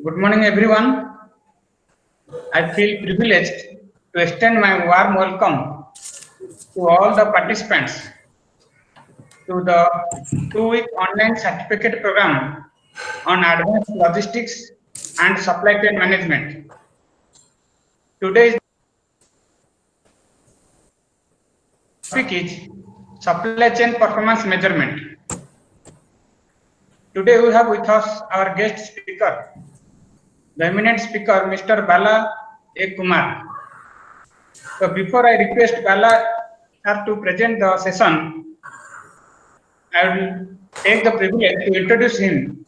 Good morning, everyone. I feel privileged to extend my warm welcome to all the participants to the 2-week online certificate program on advanced logistics and supply chain management. Today's topic is supply chain performance measurement. Today we have with us our guest speaker, the eminent speaker, Mr. Bala A. Kumar. So before I request Bala sir to present the session, I will take the privilege to introduce him.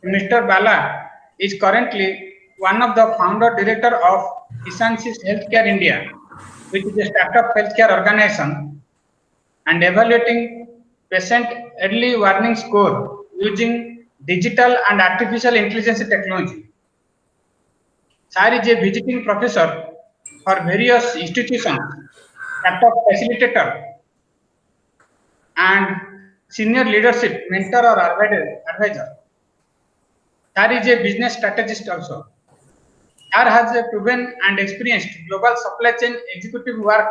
Mr. Bala is currently one of the founder director of Essensis Healthcare India, which is a startup healthcare organization and evaluating patient early warning score using digital and artificial intelligence technology. Sir is a visiting professor for various institutions, startup facilitator, and senior leadership mentor or advisor. Sir is a business strategist also. Sir has a proven and experienced global supply chain executive work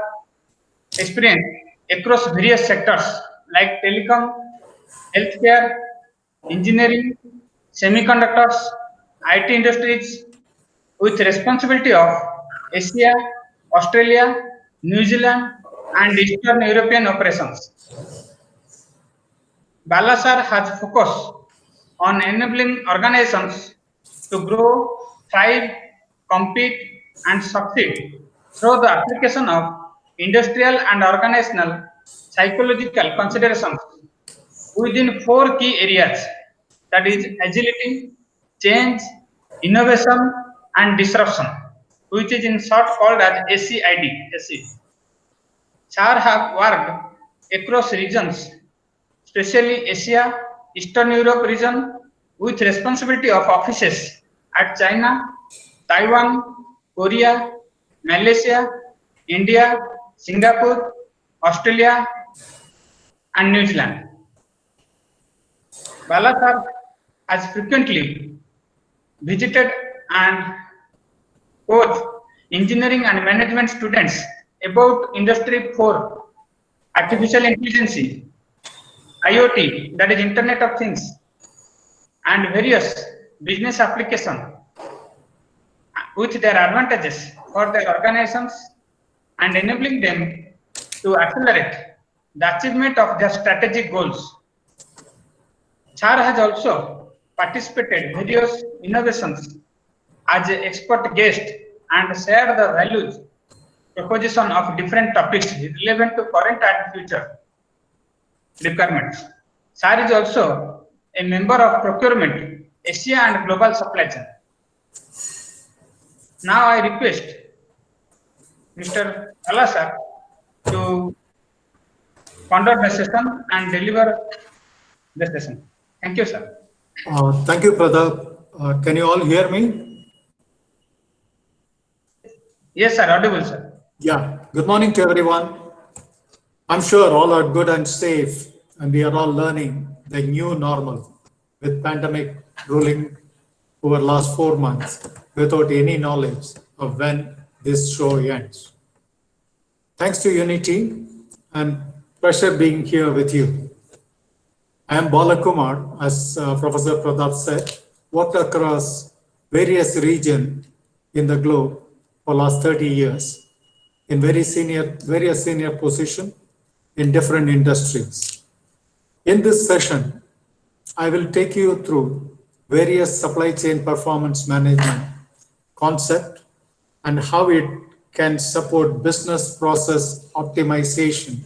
experience across various sectors like telecom, healthcare, engineering, semiconductors, IT industries, with responsibility of Asia, Australia, New Zealand, and Eastern European operations. Bala sir has focused on enabling organizations to grow, thrive, compete, and succeed through the application of industrial and organizational psychological considerations within 4 key areas, that is agility, change, innovation, and disruption, which is in short called as ACID. Sir have worked across regions, especially Asia, Eastern Europe region, with responsibility of offices at China, Taiwan, Korea, Malaysia, India, Singapore, Australia, and New Zealand. Bala sir has frequently visited and coached engineering and management students about Industry 4, artificial intelligence, IoT, that is Internet of Things, and various business applications with their advantages for their organizations and enabling them to accelerate the achievement of their strategic goals. Sir has also participated in various innovations as an expert guest and shared the values proposition of different topics relevant to current and future requirements. Sir is also a member of procurement, Asia and global supply chain. Now I request Mr. Bala sir to conduct the session and deliver the session. Thank you, sir. Thank you, Pradap. Can you all hear me? Yes, sir. Audible, sir. Yeah. Good morning to everyone. I'm sure all are good and safe, and we are all learning the new normal with pandemic ruling over last 4 months without any knowledge of when this show ends. Thanks to Unity and pleasure being here with you. I am Bala Kumar, as Professor Pradap said, worked across various regions in the globe for last 30 years in various senior positions in different industries. In this session, I will take you through various supply chain performance management concept and how it can support business process optimization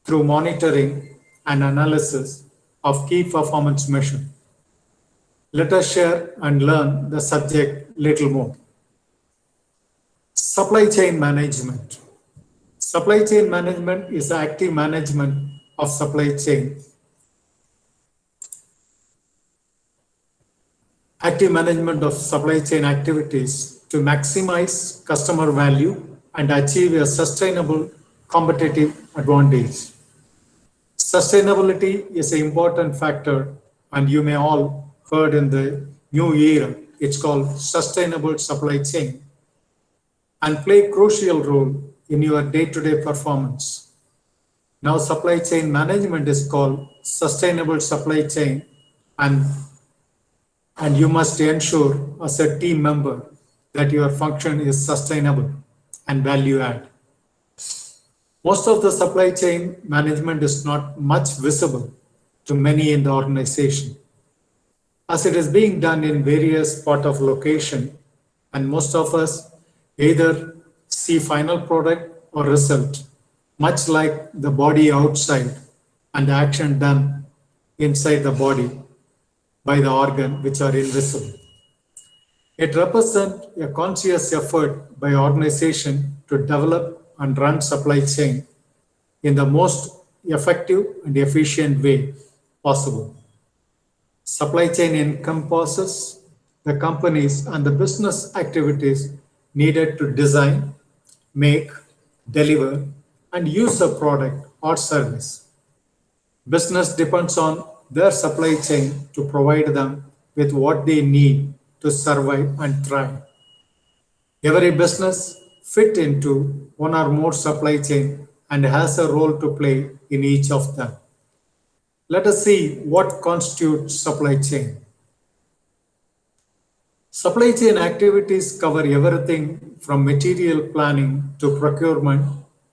through monitoring and analysis of key performance measures. Let us share and learn the subject little more. Supply chain management. Supply chain management is active management of supply chain. Active management of supply chain activities to maximize customer value and achieve a sustainable competitive advantage. Sustainability is an important factor, and you may all heard in the new era. It's called sustainable supply chain and play a crucial role in your day-to-day performance. Now supply chain management is called sustainable supply chain, and you must ensure as a team member that your function is sustainable and value add. Most of the supply chain management is not much visible to many in the organization, as it is being done in various part of location, and most of us either see final product or result, much like the body outside and the action done inside the body by the organ which are invisible. It represents a conscious effort by organization to develop and run supply chain in the most effective and efficient way possible. Supply chain encompasses the companies and the business activities needed to design, make, deliver, and use a product or service. Business depends on their supply chain to provide them with what they need to survive and thrive. Every business fit into one or more supply chain and has a role to play in each of them. Let us see what constitutes supply chain. Supply chain activities cover everything from material planning to procurement,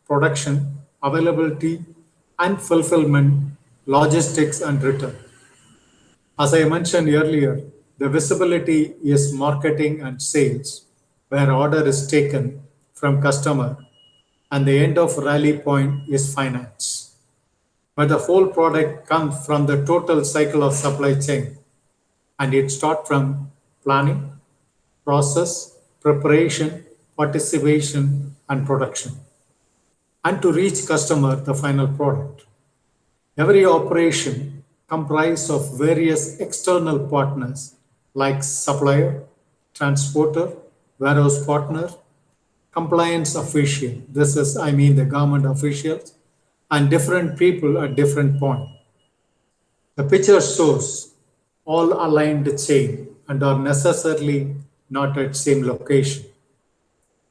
production, availability, and fulfillment, logistics, and return. As I mentioned earlier, the visibility is marketing and sales, where order is taken from customer, and the end of rally point is finance. But the whole product comes from the total cycle of supply chain, and it starts from planning, process, preparation, participation, and production, and to reach customer the final product. Every operation comprises of various external partners like supplier, transporter, warehouse partner, compliance official. This is, I mean, the government officials and different people at different point. The picture shows all aligned chain and are necessarily not at same location,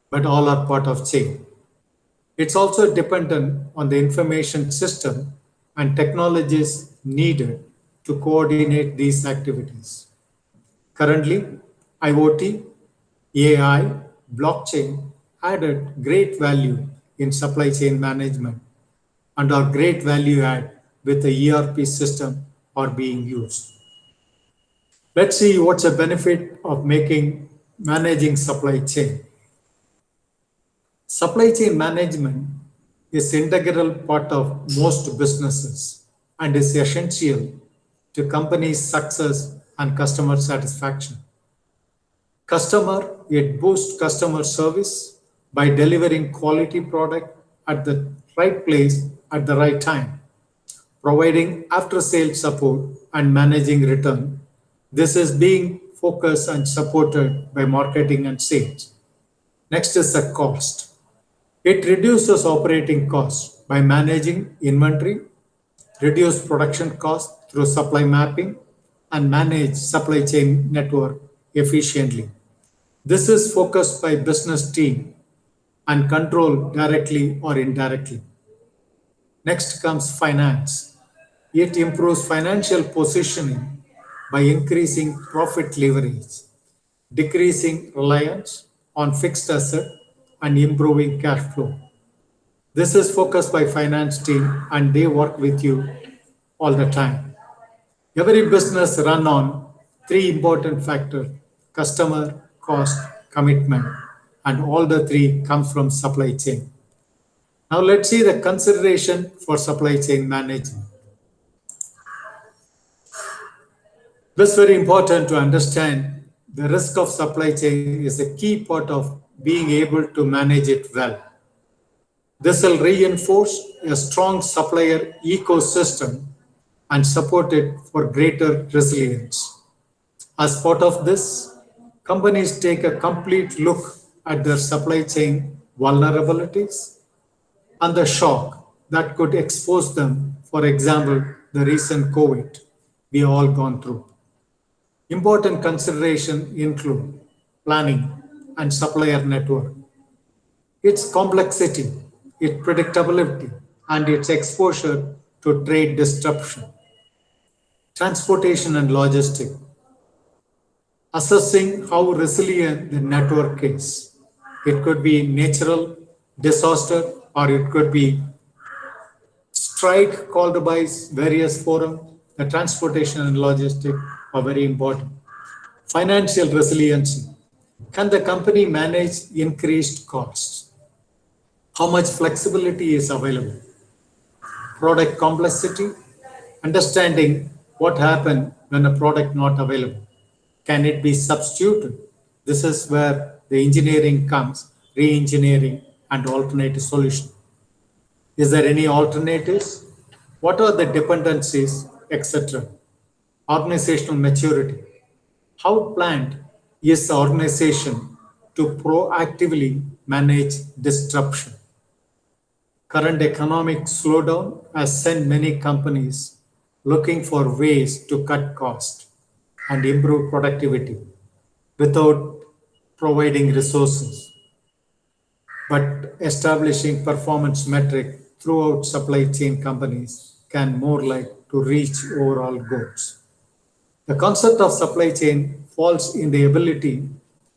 but all are part of chain. It's also dependent on the information system and technologies needed to coordinate these activities. Currently, IoT, AI, blockchain added great value in supply chain management and are great value add with the ERP system are being used. Let's see what's the benefit of managing supply chain. Supply chain management is integral part of most businesses and is essential to companies' success and customer satisfaction. It boosts customer service by delivering quality product at the right place at the right time, providing after-sales support and managing return. This is being focused and supported by marketing and sales. Next is the cost. It reduces operating costs by managing inventory, reduce production costs through supply mapping, and manage supply chain network efficiently. This is focused by business team and controlled directly or indirectly. Next comes finance. It improves financial positioning by increasing profit leverage, decreasing reliance on fixed asset, and improving cash flow. This is focused by finance team and they work with you all the time. Every business run on three important factors: customer, cost, commitment, and all the three comes from supply chain. Now let's see the consideration for supply chain management. It's very important to understand the risk of supply chain is a key part of being able to manage it well. This will reinforce a strong supplier ecosystem and support it for greater resilience. As part of this, companies take a complete look at their supply chain vulnerabilities and the shock that could expose them. For example, the recent COVID we all gone through. Important consideration include planning and supplier network, its complexity, its predictability, and its exposure to trade disruption, transportation and logistics, assessing how resilient the network is. It could be natural disaster or it could be strike called by various forums. The transportation and logistics are very important. Financial resiliency. Can the company manage increased costs? How much flexibility is available? Product complexity, understanding what happened when a product not available. Can it be substituted? This is where the engineering comes, re-engineering and alternative solution. Is there any alternatives? What are the dependencies, etc.? Organizational maturity. How planned is the organization to proactively manage disruption? Current economic slowdown has sent many companies looking for ways to cut costs and improve productivity without providing resources, but establishing performance metric throughout supply chain companies can more like to reach overall goals. The concept of supply chain falls in the ability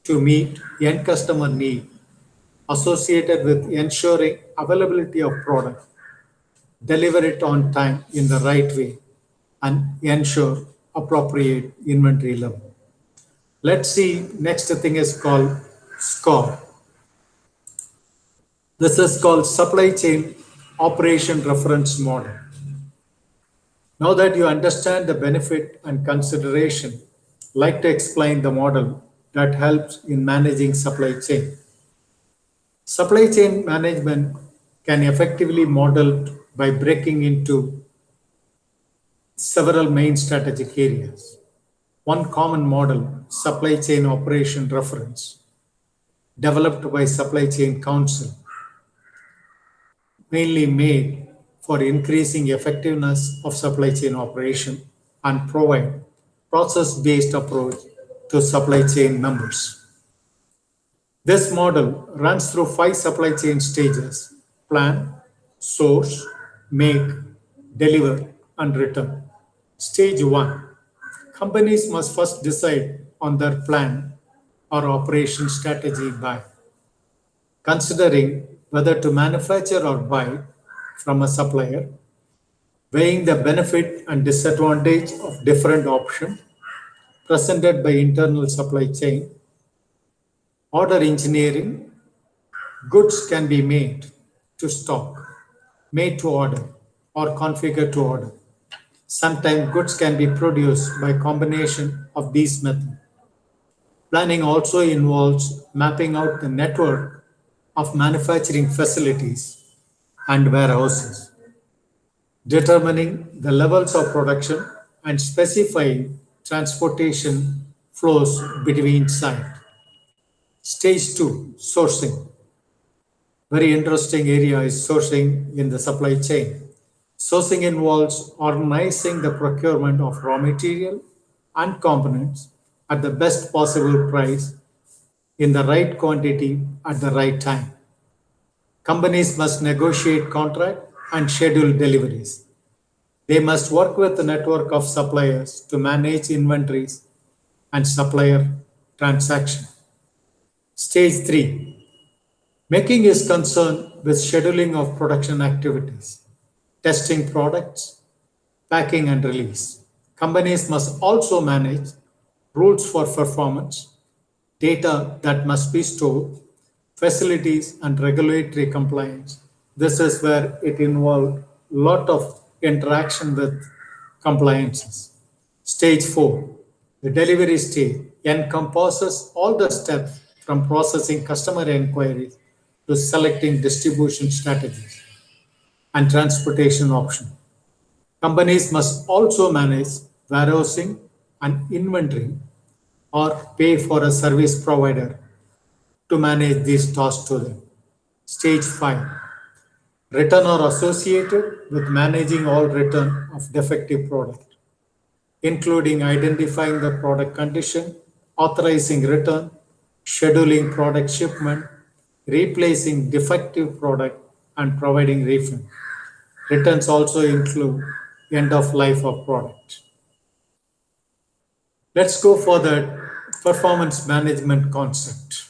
to meet end customer need associated with ensuring availability of product, deliver it on time in the right way, and ensure appropriate inventory level. Let's see, next thing is called SCORE. This is called Supply Chain Operation Reference Model. Now that you understand the benefit and consideration, I'd like to explain the model that helps in managing supply chain. Supply chain management can effectively modeled by breaking into several main strategic areas. One common model, supply chain operation reference, developed by Supply Chain Council, mainly made for increasing effectiveness of supply chain operation and provide process-based approach to supply chain members. This model runs through 5 supply chain stages: plan, source, make, deliver, and return. Stage 1. Companies must first decide on their plan or operation strategy by considering whether to manufacture or buy from a supplier, weighing the benefit and disadvantage of different options presented by internal supply chain, order engineering. Goods can be made to stock, made to order, or configured to order. Sometimes goods can be produced by combination of these methods. Planning also involves mapping out the network of manufacturing facilities and warehouses, determining the levels of production and specifying transportation flows between sites. Stage 2, sourcing. Very interesting area is sourcing in the supply chain. Sourcing involves organizing the procurement of raw material and components at the best possible price in the right quantity at the right time. Companies must negotiate contract and schedule deliveries. They must work with the network of suppliers to manage inventories and supplier transactions. Stage 3. Making is concerned with scheduling of production activities, testing products, packing and release. Companies must also manage rules for performance, data that must be stored, facilities and regulatory compliance. This is where it involved a lot of interaction with compliances. Stage 4, the delivery stage encompasses all the steps from processing customer inquiries to selecting distribution strategies and transportation options. Companies must also manage warehousing and inventory or pay for a service provider to manage these tasks to them. Stage 5. Return are associated with managing all return of defective product. including identifying the product condition, authorizing return, scheduling product shipment, replacing defective product, and providing refund. Returns also include end of life of product. Let's go for the performance management concept.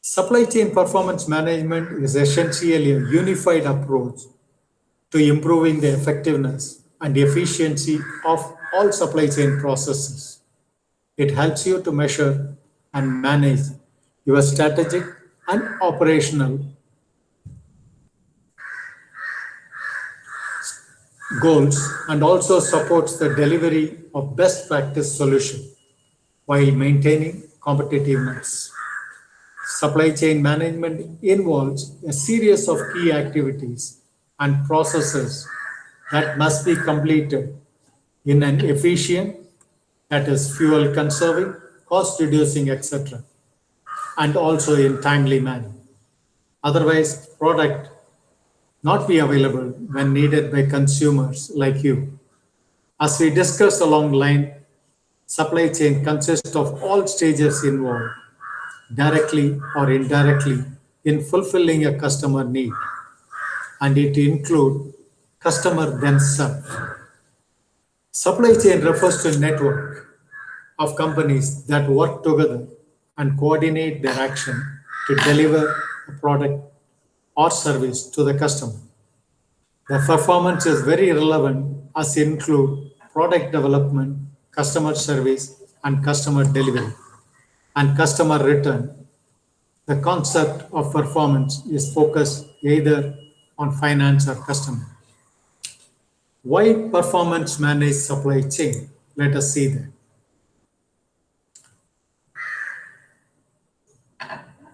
Supply chain performance management is essentially a unified approach to improving the effectiveness and efficiency of all supply chain processes. It helps you to measure and manage your strategic and operational goals and also supports the delivery of best practice solution while maintaining competitiveness. Supply chain management involves a series of key activities and processes that must be completed in an efficient, that is fuel conserving, cost reducing, etc., and also in timely manner. Otherwise, product not be available when needed by consumers like you. As we discussed along the line, supply chain consists of all stages involved, directly or indirectly, in fulfilling a customer need, and it includes customer themselves. Supply chain refers to a network of companies that work together and coordinate their action to deliver a product or service to the customer. The performance is very relevant as it include product development, customer service, and customer delivery, and customer return. The concept of performance is focused either on finance or customer. Why performance manage supply chain? Let us see that.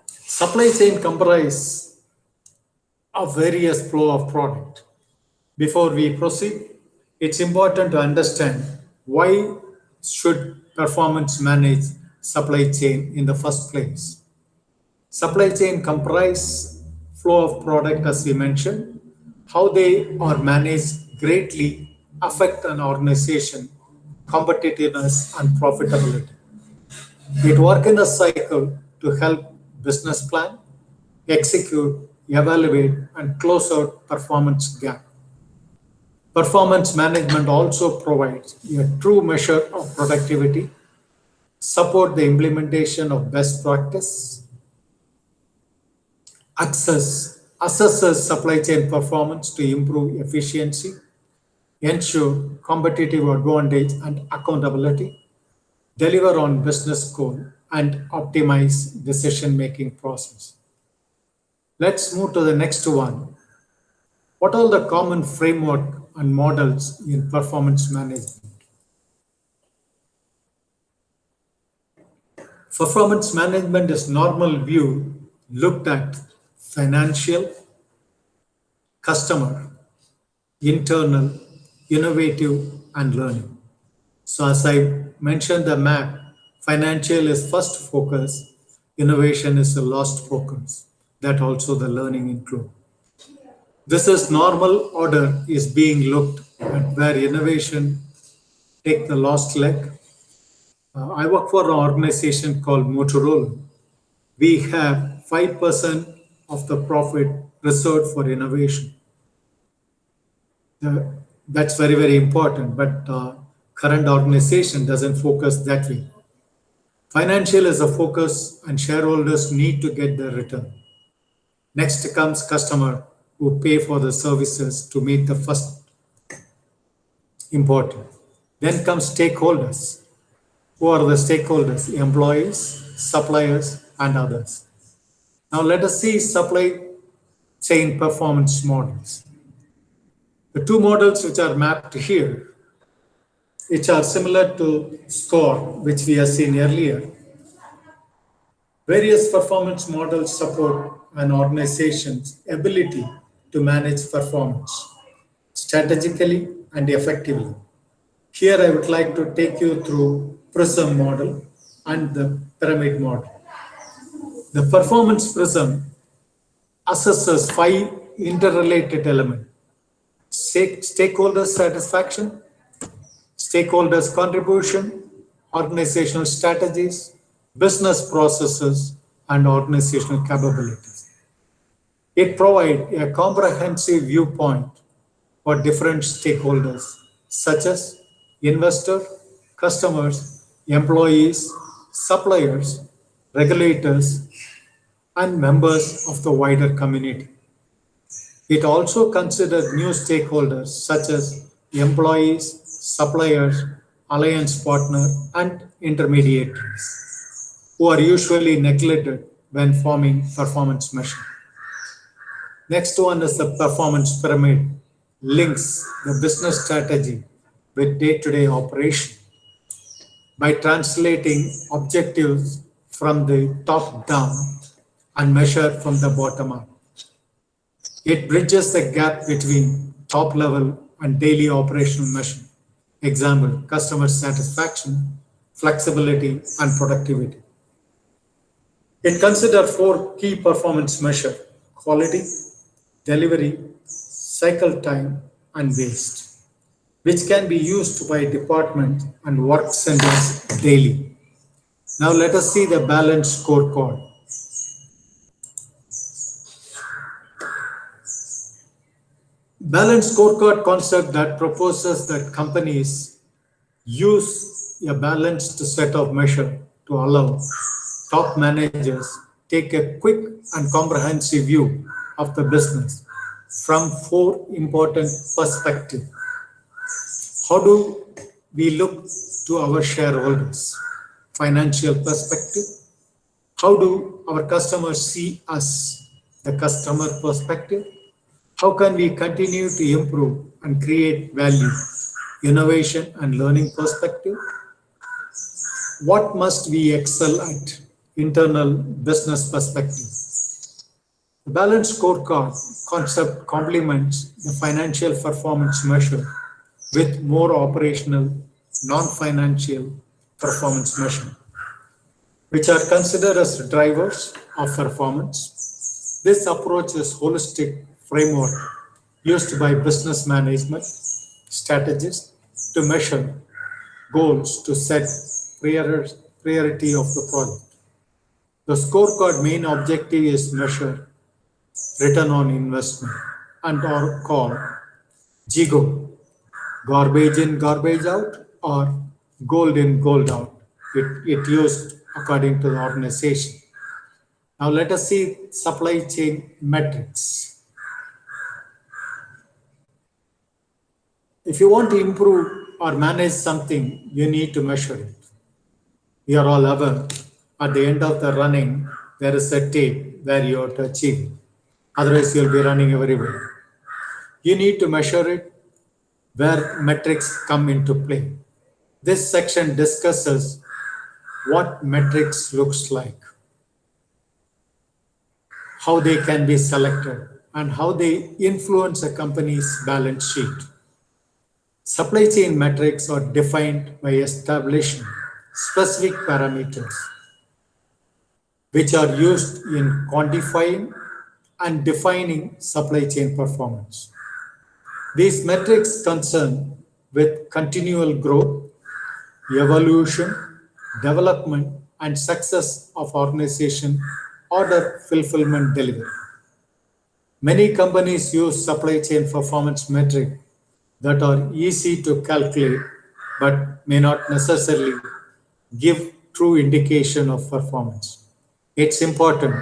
Supply chain comprise of various flow of product. Before we proceed, it's important to understand why should performance manage supply chain in the first place. Supply chain comprise flow of product as we mentioned. How they are managed greatly affect an organization competitiveness and profitability. It work in a cycle to help business plan, execute, evaluate, and close out performance gap. Performance management also provides a true measure of productivity, support the implementation of best practice, assesses supply chain performance to improve efficiency, ensure competitive advantage and accountability, deliver on business goal, and optimize decision-making process. Let's move to the next one. What are the common framework and models in performance management? Performance management is normal view looked at financial, customer, internal, innovative, and learning. So as I mentioned the map, financial is first focus, innovation is the last focus. That also the learning include. This is normal order is being looked at where innovation take the last leg. I work for an organization called Motorola. We have 5% of the profit reserved for innovation. That's very, very important, but current organization doesn't focus that way. Financial is a focus and shareholders need to get the return. Next comes customer who pay for the services to meet the first important. Then comes stakeholders. Who are the stakeholders? Employees, suppliers, and others. Now let us see supply chain performance models. The two models which are mapped here, which are similar to SCORE, which we have seen earlier. Various performance models support an organization's ability to manage performance strategically and effectively. Here I would like to take you through PRISM model and the pyramid model. The performance PRISM assesses 5 interrelated elements: stakeholder satisfaction, stakeholders' contribution, organizational strategies, business processes, and organizational capabilities. It provides a comprehensive viewpoint for different stakeholders, such as investor, customers, employees, suppliers, regulators, and members of the wider community. It also considered new stakeholders such as employees, suppliers, alliance partners, and intermediaries, who are usually neglected when forming performance measures. Next one is the performance pyramid, links the business strategy with day-to-day operation by translating objectives from the top down and measured from the bottom up. It bridges the gap between top level and daily operational measure. Example, customer satisfaction, flexibility, and productivity. It considers 4 key performance measures: quality, delivery, cycle time, and waste, which can be used by department and work centers daily. Now let us see the balanced scorecard. Balanced scorecard concept that proposes that companies use a balanced set of measures to allow top managers take a quick and comprehensive view of the business from 4 important perspectives. How do we look to our shareholders? Financial perspective. How do our customers see us? The customer perspective. How can we continue to improve and create value? Innovation and learning perspective. What must we excel at? Internal business perspective. The balanced scorecard concept complements the financial performance measure with more operational, non-financial performance measures, which are considered as drivers of performance. This approach is holistic framework used by business management strategists to measure goals to set priority of the project. The scorecard main objective is measure return on investment and are called GIGO, garbage in, garbage out, or gold in, gold out. It used according to the organization. Now let us see supply chain metrics. If you want to improve or manage something, you need to measure it. We are all aware at the end of the running, there is a tape where you have to achieve it. Otherwise, you'll be running everywhere. You need to measure it where metrics come into play. This section discusses what metrics looks like, how they can be selected, and how they influence a company's balance sheet. Supply chain metrics are defined by establishing specific parameters which are used in quantifying and defining supply chain performance. These metrics concern with continual growth, evolution, development, and success of organization order fulfillment delivery. Many companies use supply chain performance metrics that are easy to calculate but may not necessarily give true indication of performance. It's important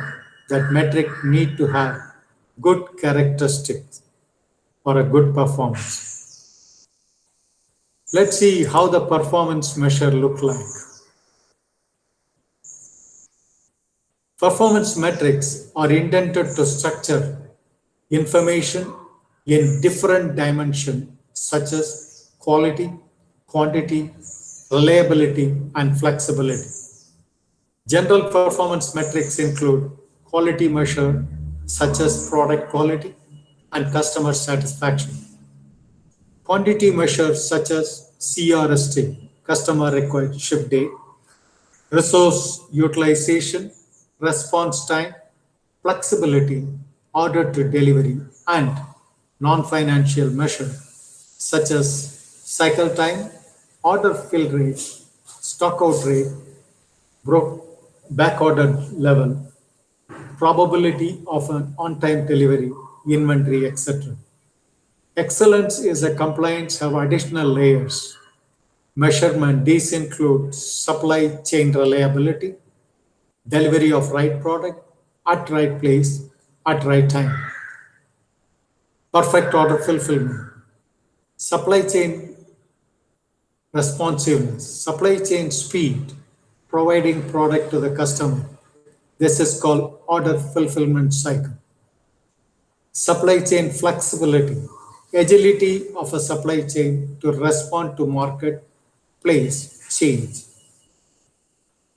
that metric need to have good characteristics for a good performance. Let's see how the performance measure look like. Performance metrics are intended to structure information in different dimensions such as quality, quantity, reliability, and flexibility. General performance metrics include quality measure such as product quality and customer satisfaction. Quantity measures such as CRST, customer required ship date, resource utilization, response time, flexibility, order to delivery, and non-financial measures such as cycle time, order fill rate, stock out rate, back order level, probability of an on-time delivery, inventory, etc. Excellence is a compliance have additional layers. Measurement, these include supply chain reliability, delivery of right product at right place at right time, perfect order fulfillment, supply chain responsiveness, supply chain speed, providing product to the customer. This is called order fulfillment cycle. Supply chain flexibility, agility of a supply chain to respond to marketplace change.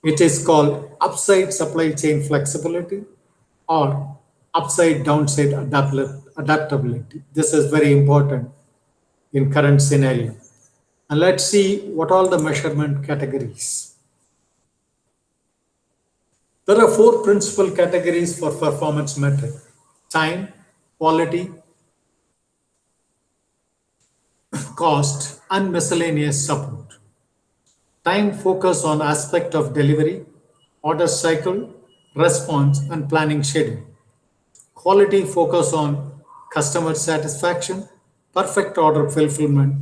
It is called upside supply chain flexibility or upside downside adaptability. This is very important in current scenario. And let's see what all the measurement categories. There are four principal categories for performance metric: time, quality, cost, and miscellaneous support. Time focus on aspect of delivery, order cycle, response, and planning schedule. Quality focus on customer satisfaction, perfect order fulfillment,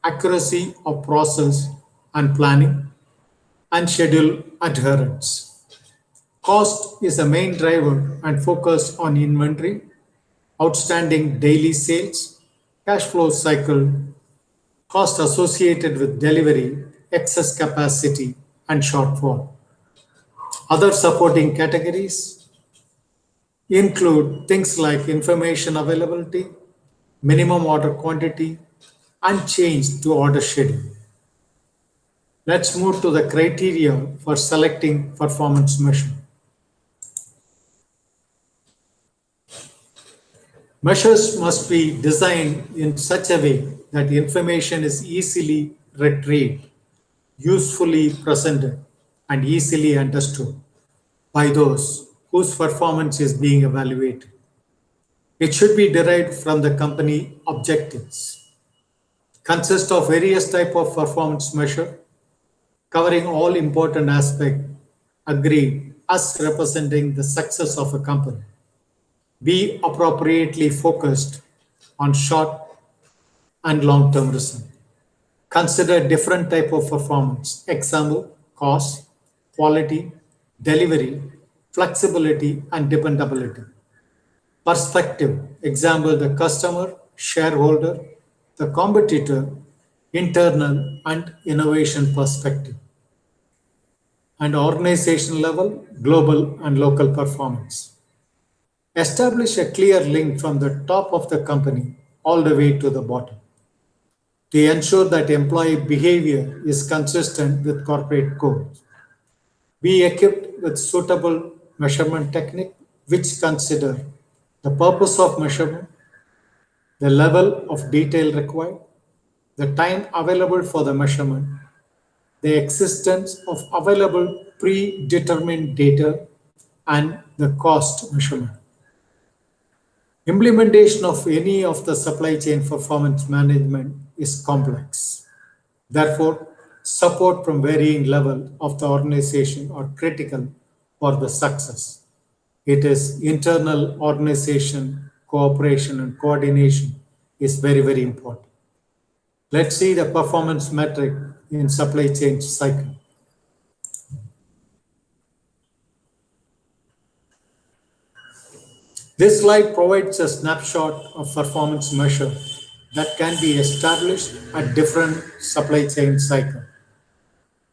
accuracy of process and planning, and schedule adherence. Cost is a main driver and focus on inventory, outstanding daily sales, cash flow cycle, cost associated with delivery, excess capacity, and shortfall. Other supporting categories include things like information availability, minimum order quantity, and change to order schedule. Let's move to the criteria for selecting performance measure. Measures must be designed in such a way that information is easily retrieved, usefully presented, and easily understood by those whose performance is being evaluated. It should be derived from the company objectives. Consist of various type of performance measure covering all important aspects agreed as representing the success of a company. Be appropriately focused on short and long-term result. Consider different type of performance. Example, cost, quality, delivery, flexibility, and dependability. Perspective. Example, the customer, shareholder, the competitor, internal and innovation perspective. And organization level, global and local performance. Establish a clear link from the top of the company all the way to the bottom to ensure that employee behavior is consistent with corporate goals. Be equipped with suitable measurement technique which consider the purpose of measurement, the level of detail required, the time available for the measurement, the existence of available predetermined data, and the cost measurement. Implementation of any of the supply chain performance management is complex. Therefore, support from varying level of the organization are critical for the success. It is internal organization, cooperation, and coordination is very, very important. Let's see the performance metric in supply chain cycle. This slide provides a snapshot of performance measure that can be established at different supply chain cycle.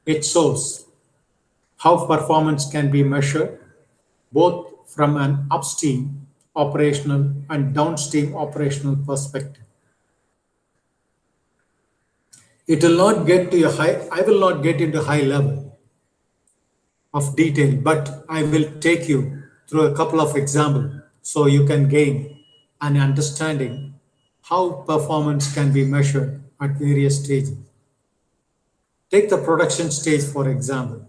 It shows how performance can be measured both from an upstream operational and downstream operational perspective. It will not get to I will not get into high level of detail, but I will take you through a couple of examples so you can gain an understanding how performance can be measured at various stages. Take the production stage, for example.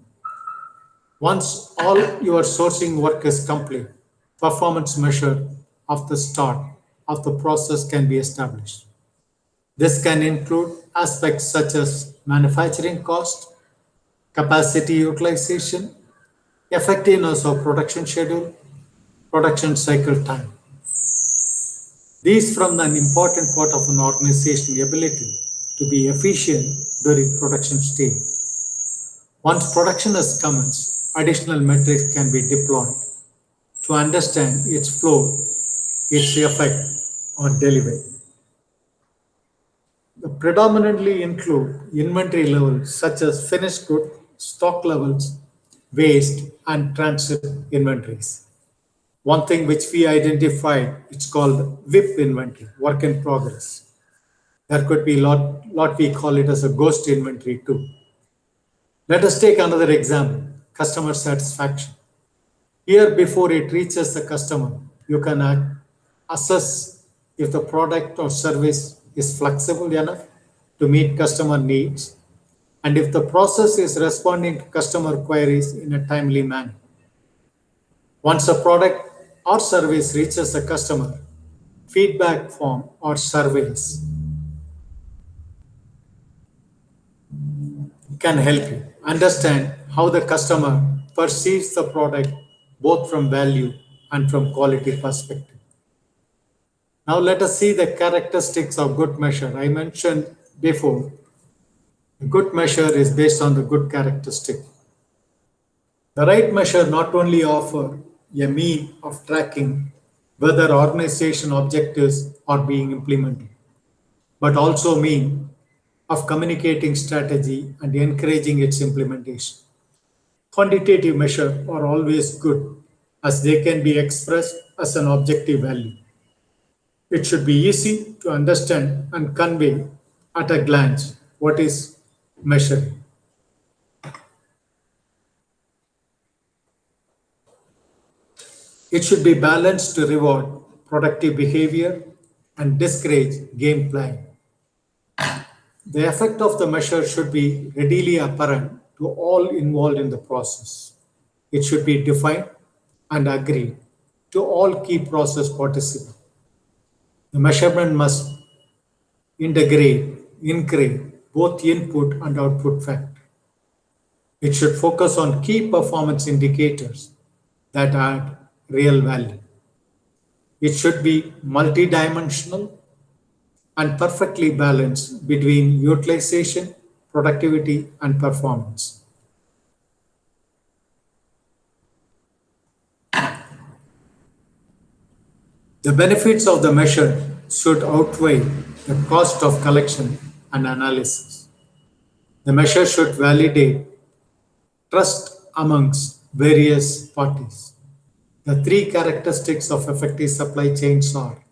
Once all your sourcing work is complete, performance measure of the start of the process can be established. This can include aspects such as manufacturing cost, capacity utilization, effectiveness of production schedule, production cycle time. These form an important part of an organization's ability to be efficient during production stage. Once production has commenced, additional metrics can be deployed to understand its flow, its effect on delivery. They predominantly include inventory levels such as finished good, stock levels, waste, and transit inventories. One thing which we identified, it's called WIP inventory, work in progress. There could be lot we call it as a ghost inventory too. Let us take another example, customer satisfaction. Here, before it reaches the customer, you can assess if the product or service is flexible enough to meet customer needs and if the process is responding to customer queries in a timely manner. Once a product or service reaches the customer, feedback form or surveys can help you understand how the customer perceives the product both from value and from quality perspective. Now let us see the characteristics of good measure. I mentioned before, a good measure is based on the good characteristic. The right measure not only offer a means of tracking whether organization objectives are being implemented, but also mean of communicating strategy and encouraging its implementation. Quantitative measures are always good as they can be expressed as an objective value. It should be easy to understand and convey at a glance what is measured. It should be balanced to reward productive behavior and discourage game playing. The effect of the measure should be readily apparent to all involved in the process. It should be defined and agreed to all key process participants. The measurement must integrate both input and output factor. It should focus on key performance indicators that add real value. It should be multidimensional and perfectly balanced between utilization, productivity, and performance. The benefits of the measure should outweigh the cost of collection and analysis. The measure should validate trust amongst various parties. The three characteristics of effective supply chains are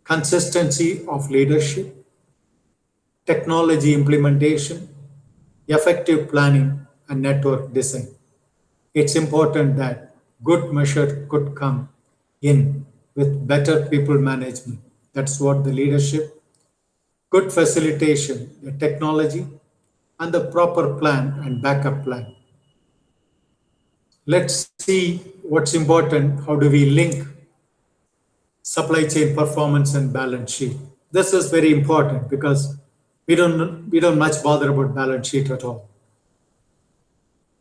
consistency of leadership, technology implementation, effective planning, and network design. It's important that good measure could come in with better people management. That's what the leadership, good facilitation, the technology, and the proper plan and backup plan. Let's see what's important. How do we link supply chain performance and balance sheet? This is very important because we don't much bother about balance sheet at all.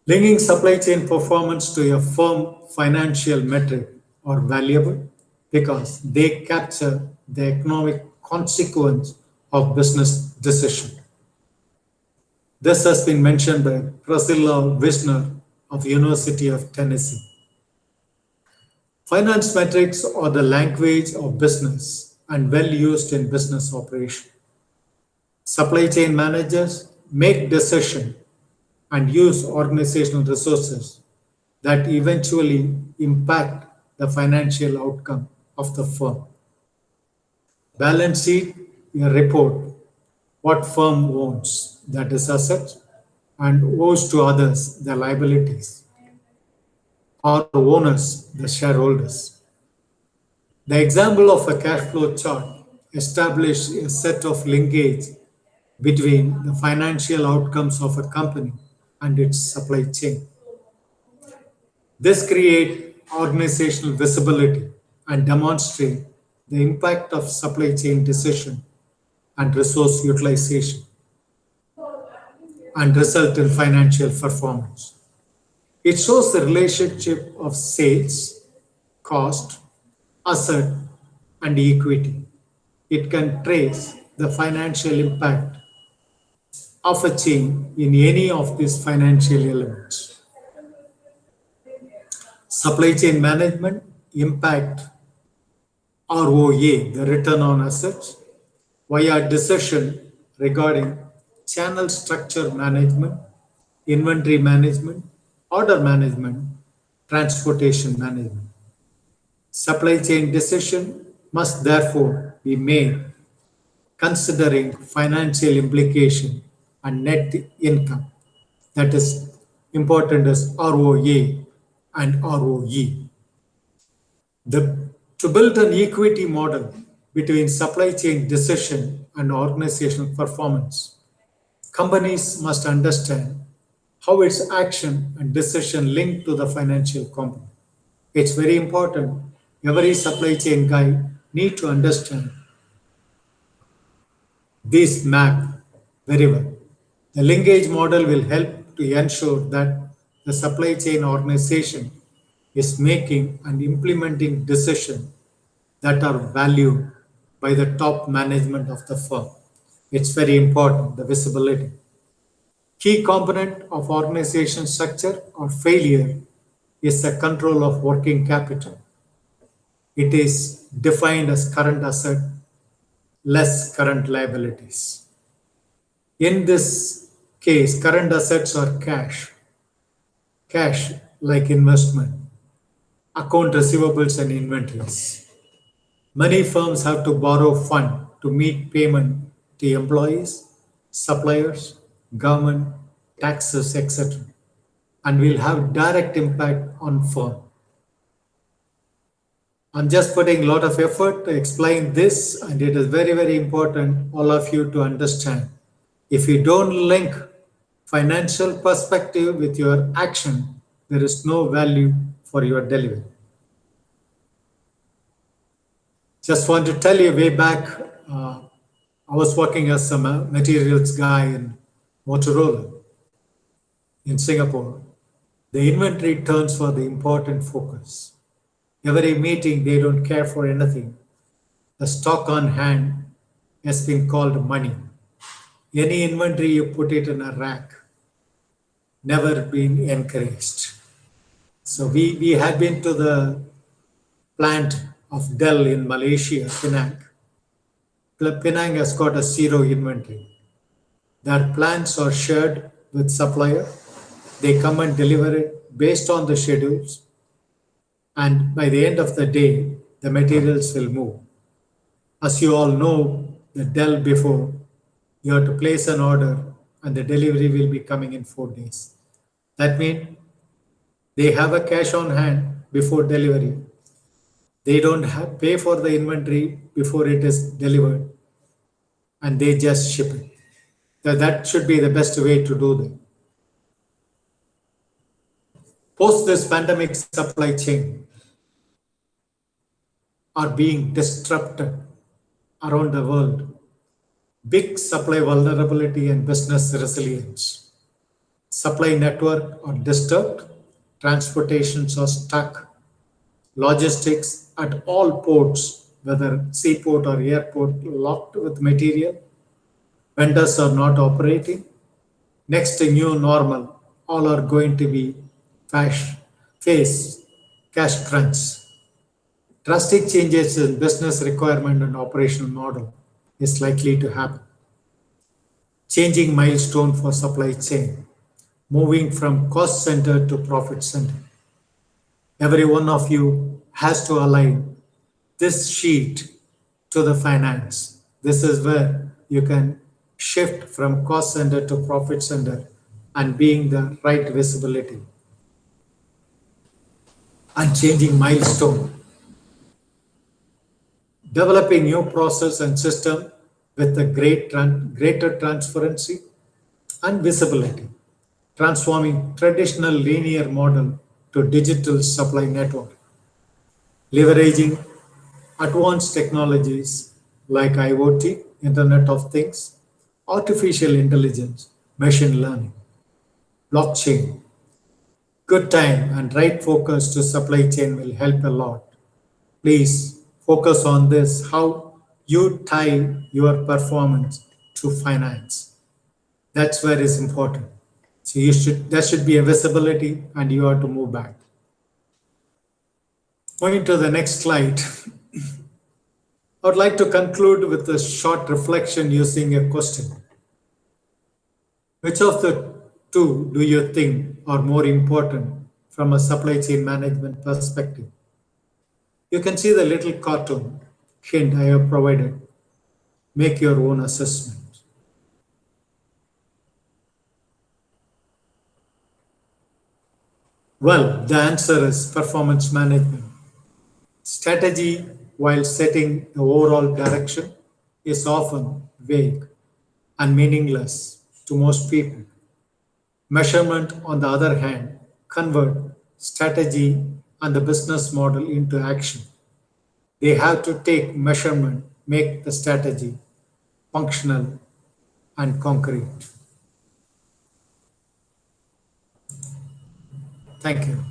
Linking supply chain performance to a firm financial metric are valuable because they capture the economic consequence of business decision. This has been mentioned by Priscilla Wisner of University of Tennessee. Finance metrics are the language of business and well used in business operation. Supply chain managers make decisions and use organizational resources that eventually impact the financial outcome of the firm. Balance sheet, a report what firm owns, that is assets, and owes to others the liabilities, or owners, the shareholders. The example of a cash flow chart establishes a set of linkage between the financial outcomes of a company and its supply chain. This creates organizational visibility and demonstrates the impact of supply chain decision and resource utilization and result in financial performance. It shows the relationship of sales, cost, asset, and equity. It can trace the financial impact of a change in any of these financial elements. Supply chain management impact ROA, the return on assets, via decision regarding channel structure management, inventory management, order management, transportation management. Supply chain decision must therefore be made considering financial implication and net income. That is important as ROA and ROE. To build an equity model between supply chain decision and organizational performance, companies must understand how its action and decision link to the financial component. It's very important. Every supply chain guy need to understand this map very well. The linkage model will help to ensure that the supply chain organization is making and implementing decisions that are valued by the top management of the firm. It's very important, the visibility. Key component of organization structure or failure is the control of working capital. It is defined as current asset less current liabilities. In this case, current assets are cash like investment, account receivables and inventories. Many firms have to borrow fund to meet payment to employees, suppliers, government, taxes, etc., and will have direct impact on firm. I'm just putting a lot of effort to explain this, and it is very, very important all of you to understand. If you don't link financial perspective with your action, there is no value for your delivery. Just want to tell you way back, I was working as a materials guy in Motorola in Singapore. The inventory turns for the important focus. Every meeting, they don't care for anything. The stock on hand has been called money. Any inventory, you put it in a rack, never been encouraged. So we had been to the plant of Dell in Malaysia, Penang. Penang has got a zero inventory. Their plants are shared with supplier. They come and deliver it based on the schedules. And by the end of the day, the materials will move. As you all know, the Dell before, you have to place an order and the delivery will be coming in 4 days. That means they have a cash on hand before delivery. They don't pay for the inventory before it is delivered, and they just ship it. That should be the best way to do that. Post this pandemic, supply chain are being disrupted around the world. Big supply vulnerability and business resilience. Supply network are disturbed, transportations are stuck, logistics at all ports, whether seaport or airport, locked with material. Vendors are not operating. Next new normal, all are going to be face cash crunch. Drastic changes in business requirement and operational model is likely to happen. Changing milestone for supply chain, moving from cost center to profit center. Every one of you has to align this sheet to the finance. This is where you can shift from cost center to profit center and being the right visibility. And changing milestone. Developing new process and system with a greater transparency and visibility. Transforming traditional linear model to digital supply network. Leveraging advanced technologies like IoT, Internet of Things, artificial intelligence, machine learning, blockchain. Good time and right focus to supply chain will help a lot. Please focus on this, how you tie your performance to finance. That's where it's important. So there should be a visibility and you have to move back. Going to the next slide. I would like to conclude with a short reflection using a question. Which of the two do you think are more important from a supply chain management perspective? You can see the little cartoon hint I have provided. Make your own assessment. Well, the answer is performance management. Strategy, while setting the overall direction, is often vague and meaningless to most people. Measurement, on the other hand, convert strategy and the business model into action. They have to take measurement, make the strategy functional and concrete. Thank you.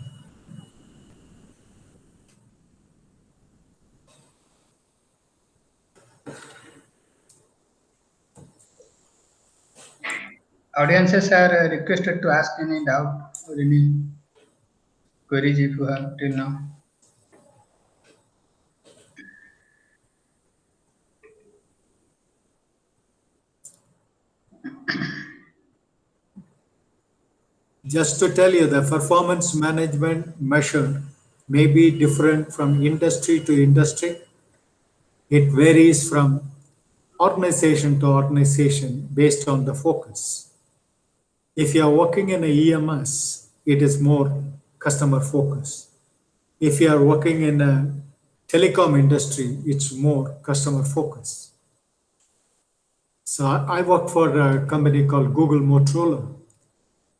Audiences are requested to ask any doubt or any queries if you have till now. Just to tell you, the performance management measure may be different from industry to industry. It varies from organization to organization based on the focus. If you are working in a EMS, it is more customer focused. If you are working in a telecom industry, it's more customer focused. So I work for a company called Google Motorola.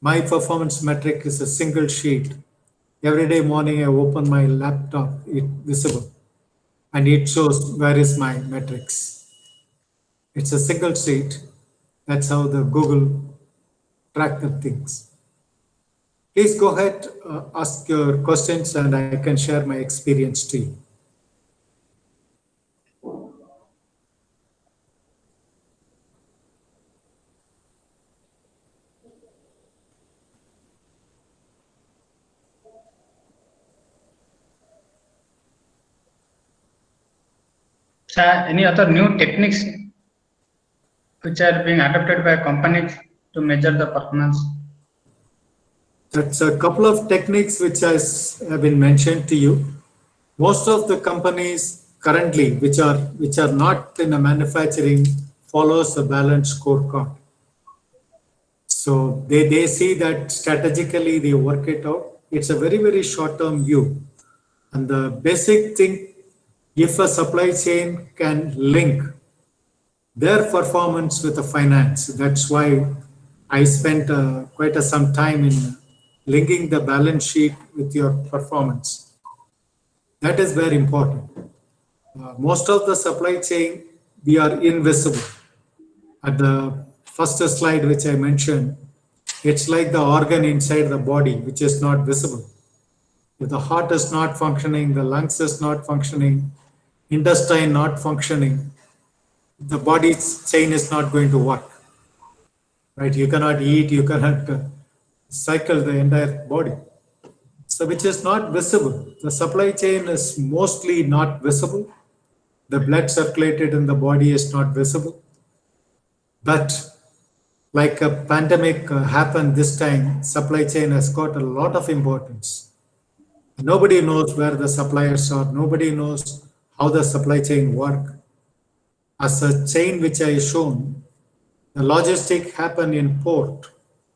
My performance metric is a single sheet. Every day morning I open my laptop, it's visible, and it shows where is my metrics. It's a single sheet. That's how the Google track the things. Please go ahead, ask your questions, and I can share my experience to you. Sir, any other new techniques which are being adopted by companies to measure the performance? That's a couple of techniques which have been mentioned to you. Most of the companies currently, which are not in a manufacturing, follows a balanced scorecard. So they see that strategically they work it out. It's a very, very short-term view. And the basic thing, if a supply chain can link their performance with the finance, that's why I spent quite some time in linking the balance sheet with your performance. That is very important. Most of the supply chain, we are invisible. At the first slide which I mentioned, it's like the organ inside the body which is not visible. If the heart is not functioning, the lungs is not functioning, intestine not functioning, the body's chain is not going to work. Right? You cannot eat, you cannot cycle the entire body. So which is not visible. The supply chain is mostly not visible. The blood circulated in the body is not visible. But like a pandemic happened this time, supply chain has got a lot of importance. Nobody knows where the suppliers are. Nobody knows how the supply chain work. As a chain which I shown, the logistic happen in port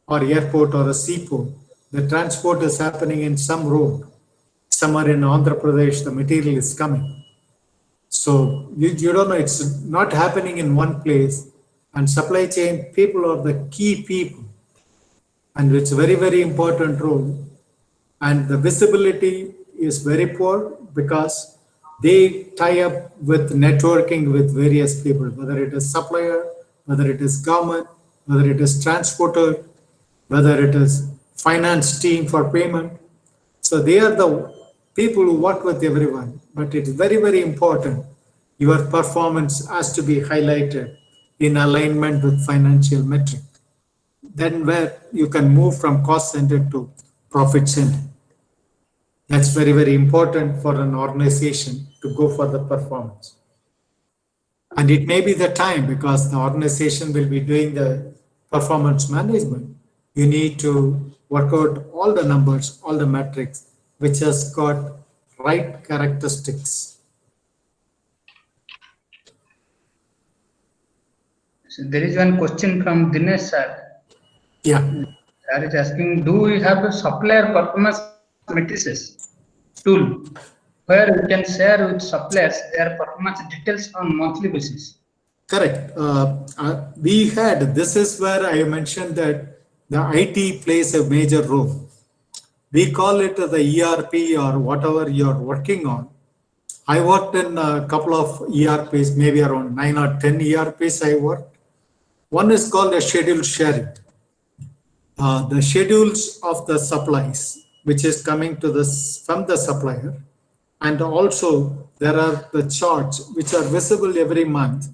or airport or a seaport. The transport is happening in some road. Somewhere in Andhra Pradesh, the material is coming. So you don't know, it's not happening in one place. And supply chain people are the key people. And it's a very, very important role. And the visibility is very poor because They tie up with networking with various people, whether it is supplier, whether it is government, whether it is transporter, whether it is finance team for payment. So they are the people who work with everyone. But it is very, very important. Your performance has to be highlighted in alignment with financial metric. Then where you can move from cost center to profit center. That's very, very important for an organization to go for the performance. And it may be the time because the organization will be doing the performance management. You need to work out all the numbers, all the metrics, which has got right characteristics. So there is one question from Dinesh sir. Yeah. Sir is asking, do we have a supplier performance matrices tool where we can share with suppliers their performance details on monthly basis? Correct. We had, this is where I mentioned that the IT plays a major role. We call it the ERP or whatever you're working on. I worked in a couple of ERPs, maybe around 9 or 10 ERPs I worked. One is called a schedule sharing. The schedules of the supplies, which is coming to this from the supplier, and also there are the charts which are visible every month,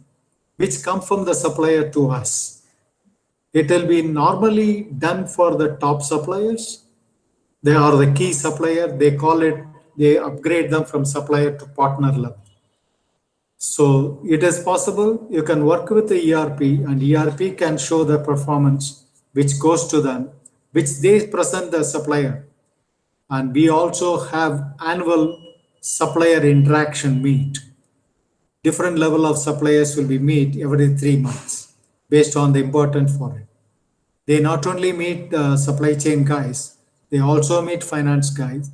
which come from the supplier to us. It will be normally done for the top suppliers. They are the key supplier. They call it, they upgrade them from supplier to partner level. So it is possible you can work with the ERP and ERP can show the performance which goes to them, which they present the supplier. And we also have annual supplier interaction meet. Different level of suppliers will be meet every 3 months based on the importance for it. They not only meet the supply chain guys, they also meet finance guys,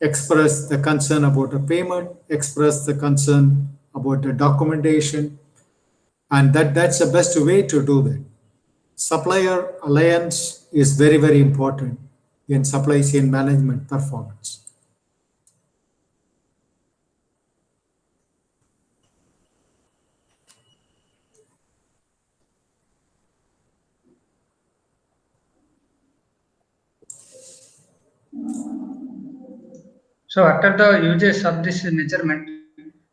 express the concern about the payment, express the concern about the documentation, and that's the best way to do that. Supplier alliance is very, very important in supply chain management performance. So after the uses of this measurement,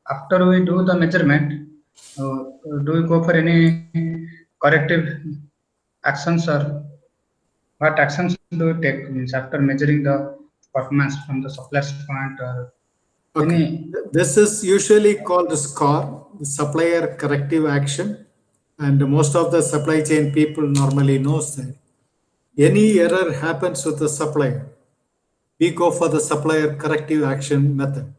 after we do the measurement, do we go for any corrective actions or what actions do we take means after measuring the performance from the supplier's point or Okay. any? This is usually called the SCOR, the supplier corrective action. And most of the supply chain people normally knows that. Any error happens with the supplier, we go for the supplier corrective action method,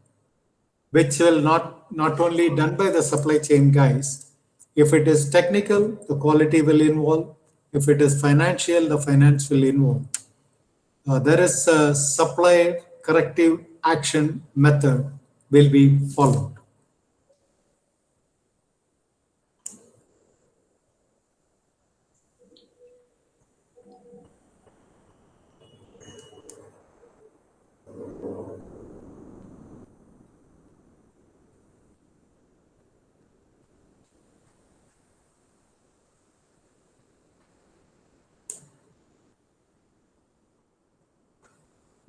which will not only done by the supply chain guys. If it is technical, the quality will involve. If it is financial, the finance will involve. There is a supplier corrective action method will be followed.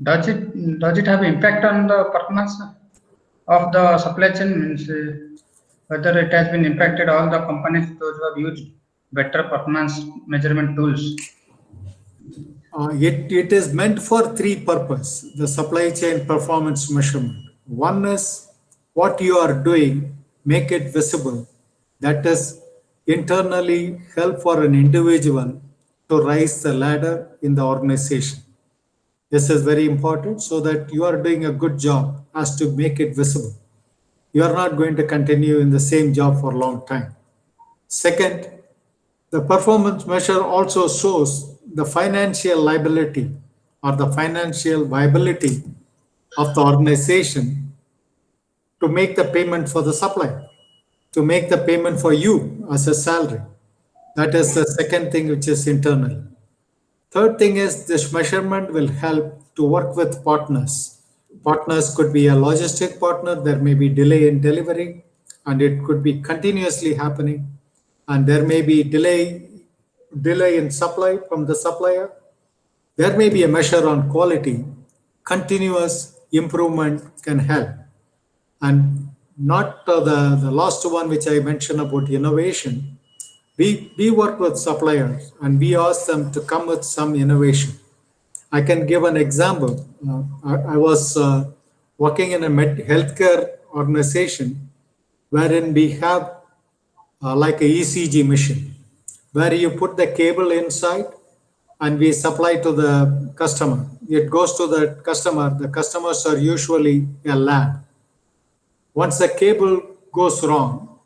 Does it have impact on the performance of the supply chain means whether it has been impacted all the companies those who have used better performance measurement tools? It is meant for three purposes, the supply chain performance measurement. One is what you are doing, make it visible. That is internally help for an individual to rise the ladder in the organization. This is very important so that you are doing a good job as to make it visible. You are not going to continue in the same job for a long time. Second, the performance measure also shows the financial liability or the financial viability of the organization to make the payment for the supplier, to make the payment for you as a salary. That is the second thing which is internal. Third thing is this measurement will help to work with partners Partners could be a logistic partner, there may be delay in delivery, and it could be continuously happening. And there may be delay in supply from the supplier. There may be a measure on quality. Continuous improvement can help. And not the last one, which I mentioned about innovation. We work with suppliers and we ask them to come with some innovation. I can give an example. I was working in a healthcare organization wherein we have like a ECG machine where you put the cable inside and we supply to the customer. It goes to the customer. The customers are usually a lab. Once the cable goes wrong,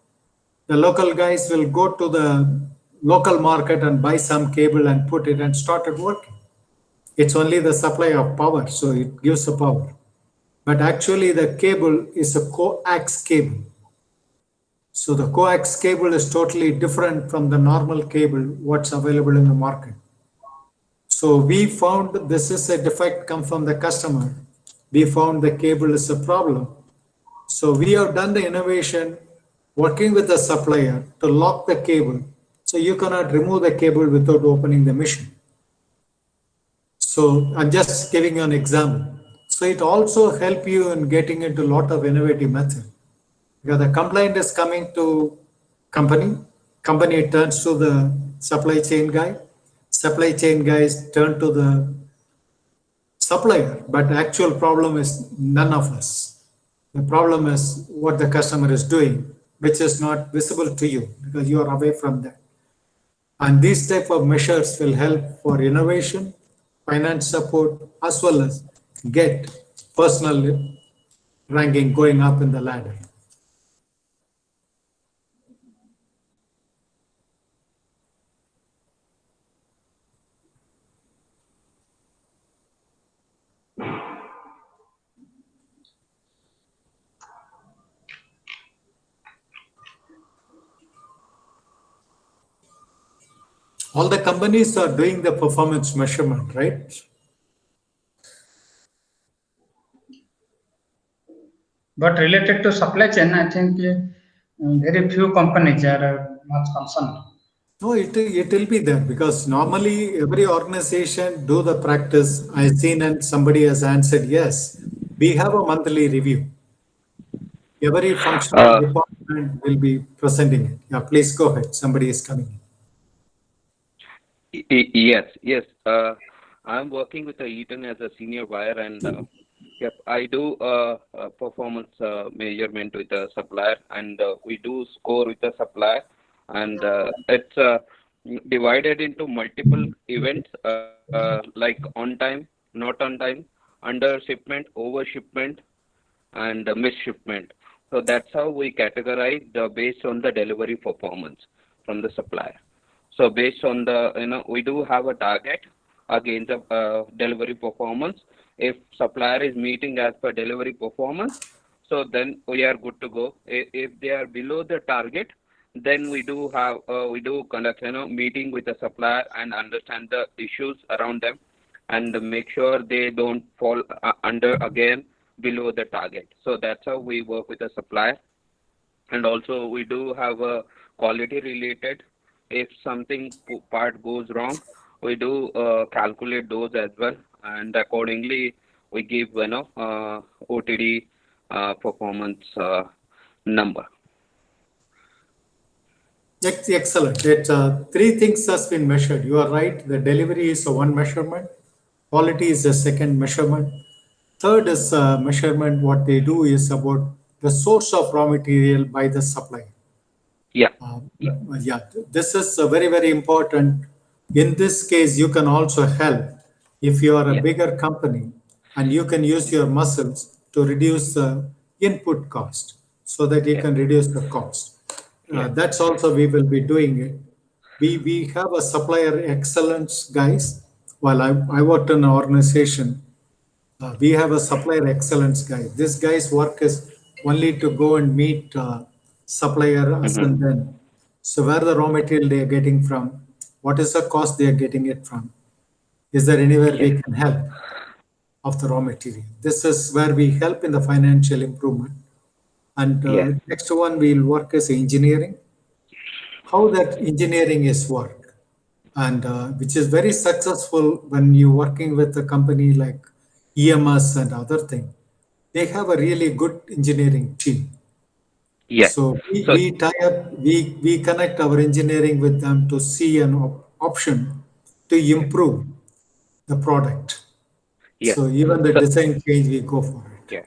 the local guys will go to the local market and buy some cable and put it and started working. It's only the supply of power, so it gives the power. But actually the cable is a coax cable. So the coax cable is totally different from the normal cable, what's available in the market. So we found this is a defect come from the customer. We found the cable is a problem. So we have done the innovation working with the supplier to lock the cable. So you cannot remove the cable without opening the machine. So I'm just giving you an example. So it also helps you in getting into a lot of innovative methods. Because the complaint is coming to company turns to the supply chain guys turn to the supplier, but the actual problem is none of us. The problem is what the customer is doing, which is not visible to you because you are away from that. And these type of measures will help for innovation, finance support, as well as get personal ranking going up in the ladder. All the companies are doing the performance measurement, right? But related to supply chain, I think very few companies are much concerned. No, it will be there because normally every organization do the practice. I've seen and somebody has answered yes. We have a monthly review. Every functional department will be presenting it. Yeah, please go ahead. Somebody is coming in. Yes. I'm working with Eaton as a senior buyer, and yep, I do performance measurement with the supplier, and we do score with the supplier, and it's divided into multiple events like on time, not on time, under shipment, over shipment, and miss shipment. So that's how we categorize based on the delivery performance from the supplier. So based on the, we do have a target against the delivery performance. If supplier is meeting as per delivery performance, so then we are good to go. If they are below the target, then we do conduct, meeting with the supplier and understand the issues around them and make sure they don't fall under again below the target. So that's how we work with the supplier. And also we do have a quality related. If something part goes wrong, we do calculate those as well, and accordingly we give OTD performance number. Excellent. Three things has been measured. You are right. The delivery is one measurement. Quality is the second measurement. Third is measurement. What they do is about the source of raw material by the supplier. Yeah. This is very, very important. In this case, you can also help if you are a bigger company and you can use your muscles to reduce the input cost so that you can reduce the cost. That's also we will be doing it. We have a supplier excellence guys. While I worked in an organization, we have a supplier excellence guy. This guy's work is only to go and meet supplier us and then. So where the raw material they are getting from, what is the cost they are getting it from? Is there anywhere we can help? of the raw material. This is where we help in the financial improvement. And Yeah. next one we'll work as engineering, how that engineering is work, and which is very successful when you're working with a company like EMS and other thing. They have a really good engineering team. Yeah. So So we tie up, we connect our engineering with them to see an option to improve the product. yeah. So even the So design change, we go for it. yeah.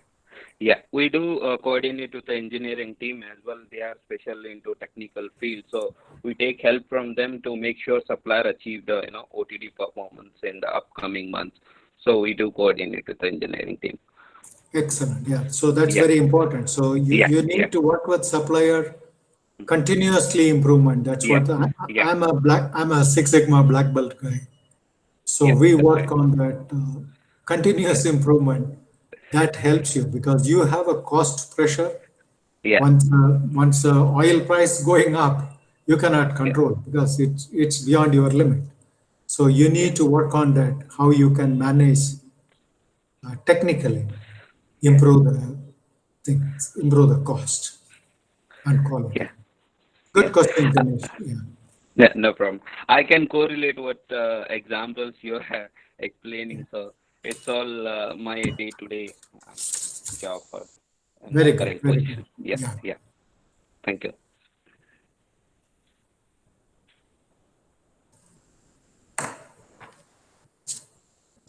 Yeah, we do coordinate with the engineering team as well. They are special into technical field, so we take help from them to make sure supplier achieve the OTD performance in the upcoming months. So we do coordinate with the engineering team. Excellent. Yeah. So that's Yeah, very important. So yeah, you yeah, need to work with supplier continuously improvement. That's yeah, what yeah, I'm a Six Sigma black belt guy. So yeah. we That's work right. on that Yeah, continuous improvement. That helps you because you have a cost pressure. yeah, Once oil price going up, you cannot yeah, control because it's beyond your limit. So you yeah, need to work on that, how you can manage technically, yeah, improve the things, improve the cost and quality. yeah, yeah. Good question, Ganesh. Yeah. Yeah, no problem. I can correlate what examples you're explaining. So it's all my day-to-day job in my Very good, current very good. position. Yeah, Yeah. yeah. Thank you.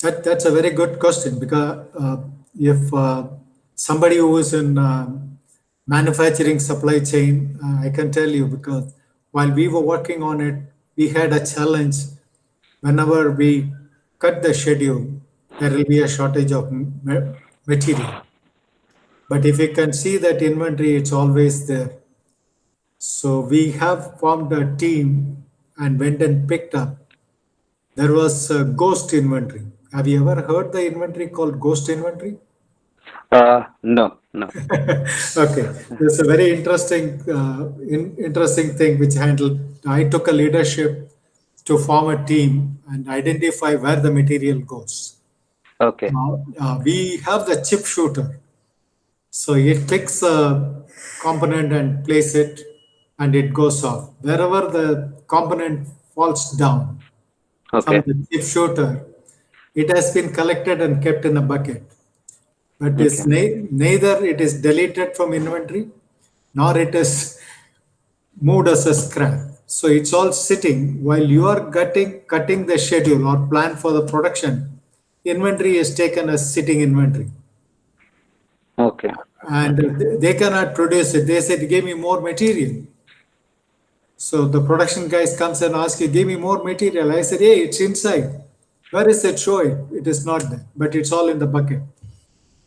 That's a very good question because if somebody who is in manufacturing supply chain, I can tell you because while we were working on it, we had a challenge. Whenever we cut the schedule, there will be a shortage of material. But if you can see that inventory, it's always there. So we have formed a team and went and picked up. There was a ghost inventory. Have you ever heard the inventory called ghost inventory? No, no. Okay, there's a very interesting thing which handled. I took a leadership to form a team and identify where the material goes. Okay, We have the chip shooter, so it picks a component and place it, and it goes off. Wherever the component falls down from okay, the chip shooter, it has been collected and kept in a bucket. But okay, neither it is deleted from inventory, nor it is moved as a scrap. So it's all sitting while you are cutting the schedule or plan for the production. Inventory is taken as sitting inventory, okay, and okay, they cannot produce it. They said, "Give me more material." So the production guys comes and ask you, "Give me more material." I said, "Hey, it's inside. Where is it? Show it. It is not there, but it's all in the bucket."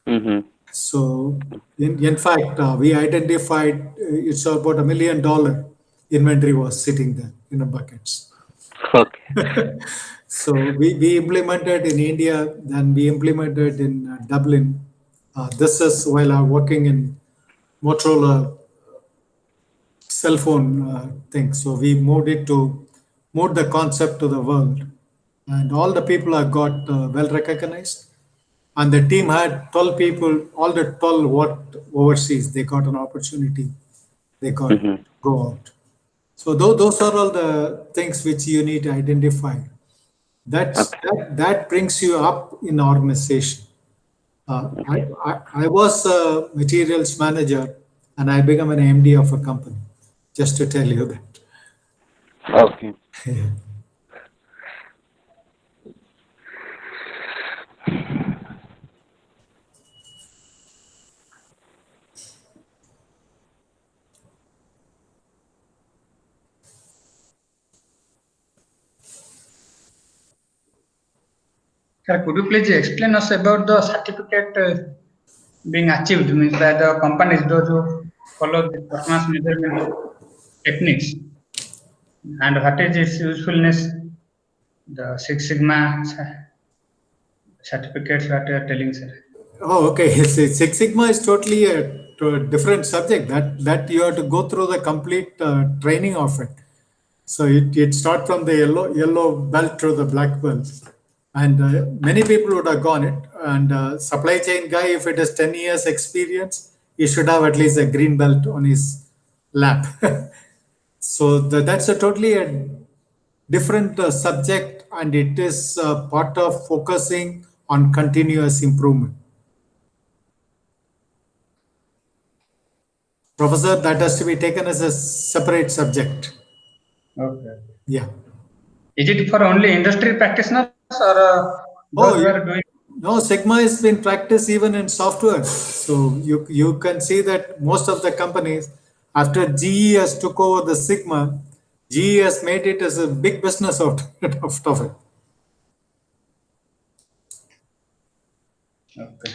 mm-hmm. So, in fact, we identified it's about $1 million inventory was sitting there in the buckets. Okay, So we implemented in India, then we implemented in Dublin. This is while I'm working in Motorola cell phone thing. So we moved the concept to the world, and all the people have got well recognized. And the team had 12 people, all the 12 worked overseas. They got an opportunity. They got mm-hmm. go out. So those are all the things which you need to identify. Okay, That brings you up in organization. okay, I was a materials manager and I became an MD of a company, just to tell you that. okay. Sir, could you please explain us about the certificate being achieved means by the companies those who follow the performance measurement techniques and what is its usefulness, the Six Sigma certificates what you are telling, sir. Oh, okay. Six Sigma is totally a different subject. That you have to go through the complete training of it. So it start from the yellow belt to the black belt, And many people would have gone it. And supply chain guy, if it is 10 years experience, he should have at least a green belt on his lap. So that's a totally a different subject, and it is part of focusing on continuous improvement. Professor, that has to be taken as a separate subject. Okay. Yeah. Is it for only industry practitioners or those who are doing? No, Sigma has been practiced even in software. So you can see that most of the companies, after GE has took over the Sigma, GE has made it as a big business out of it. Okay.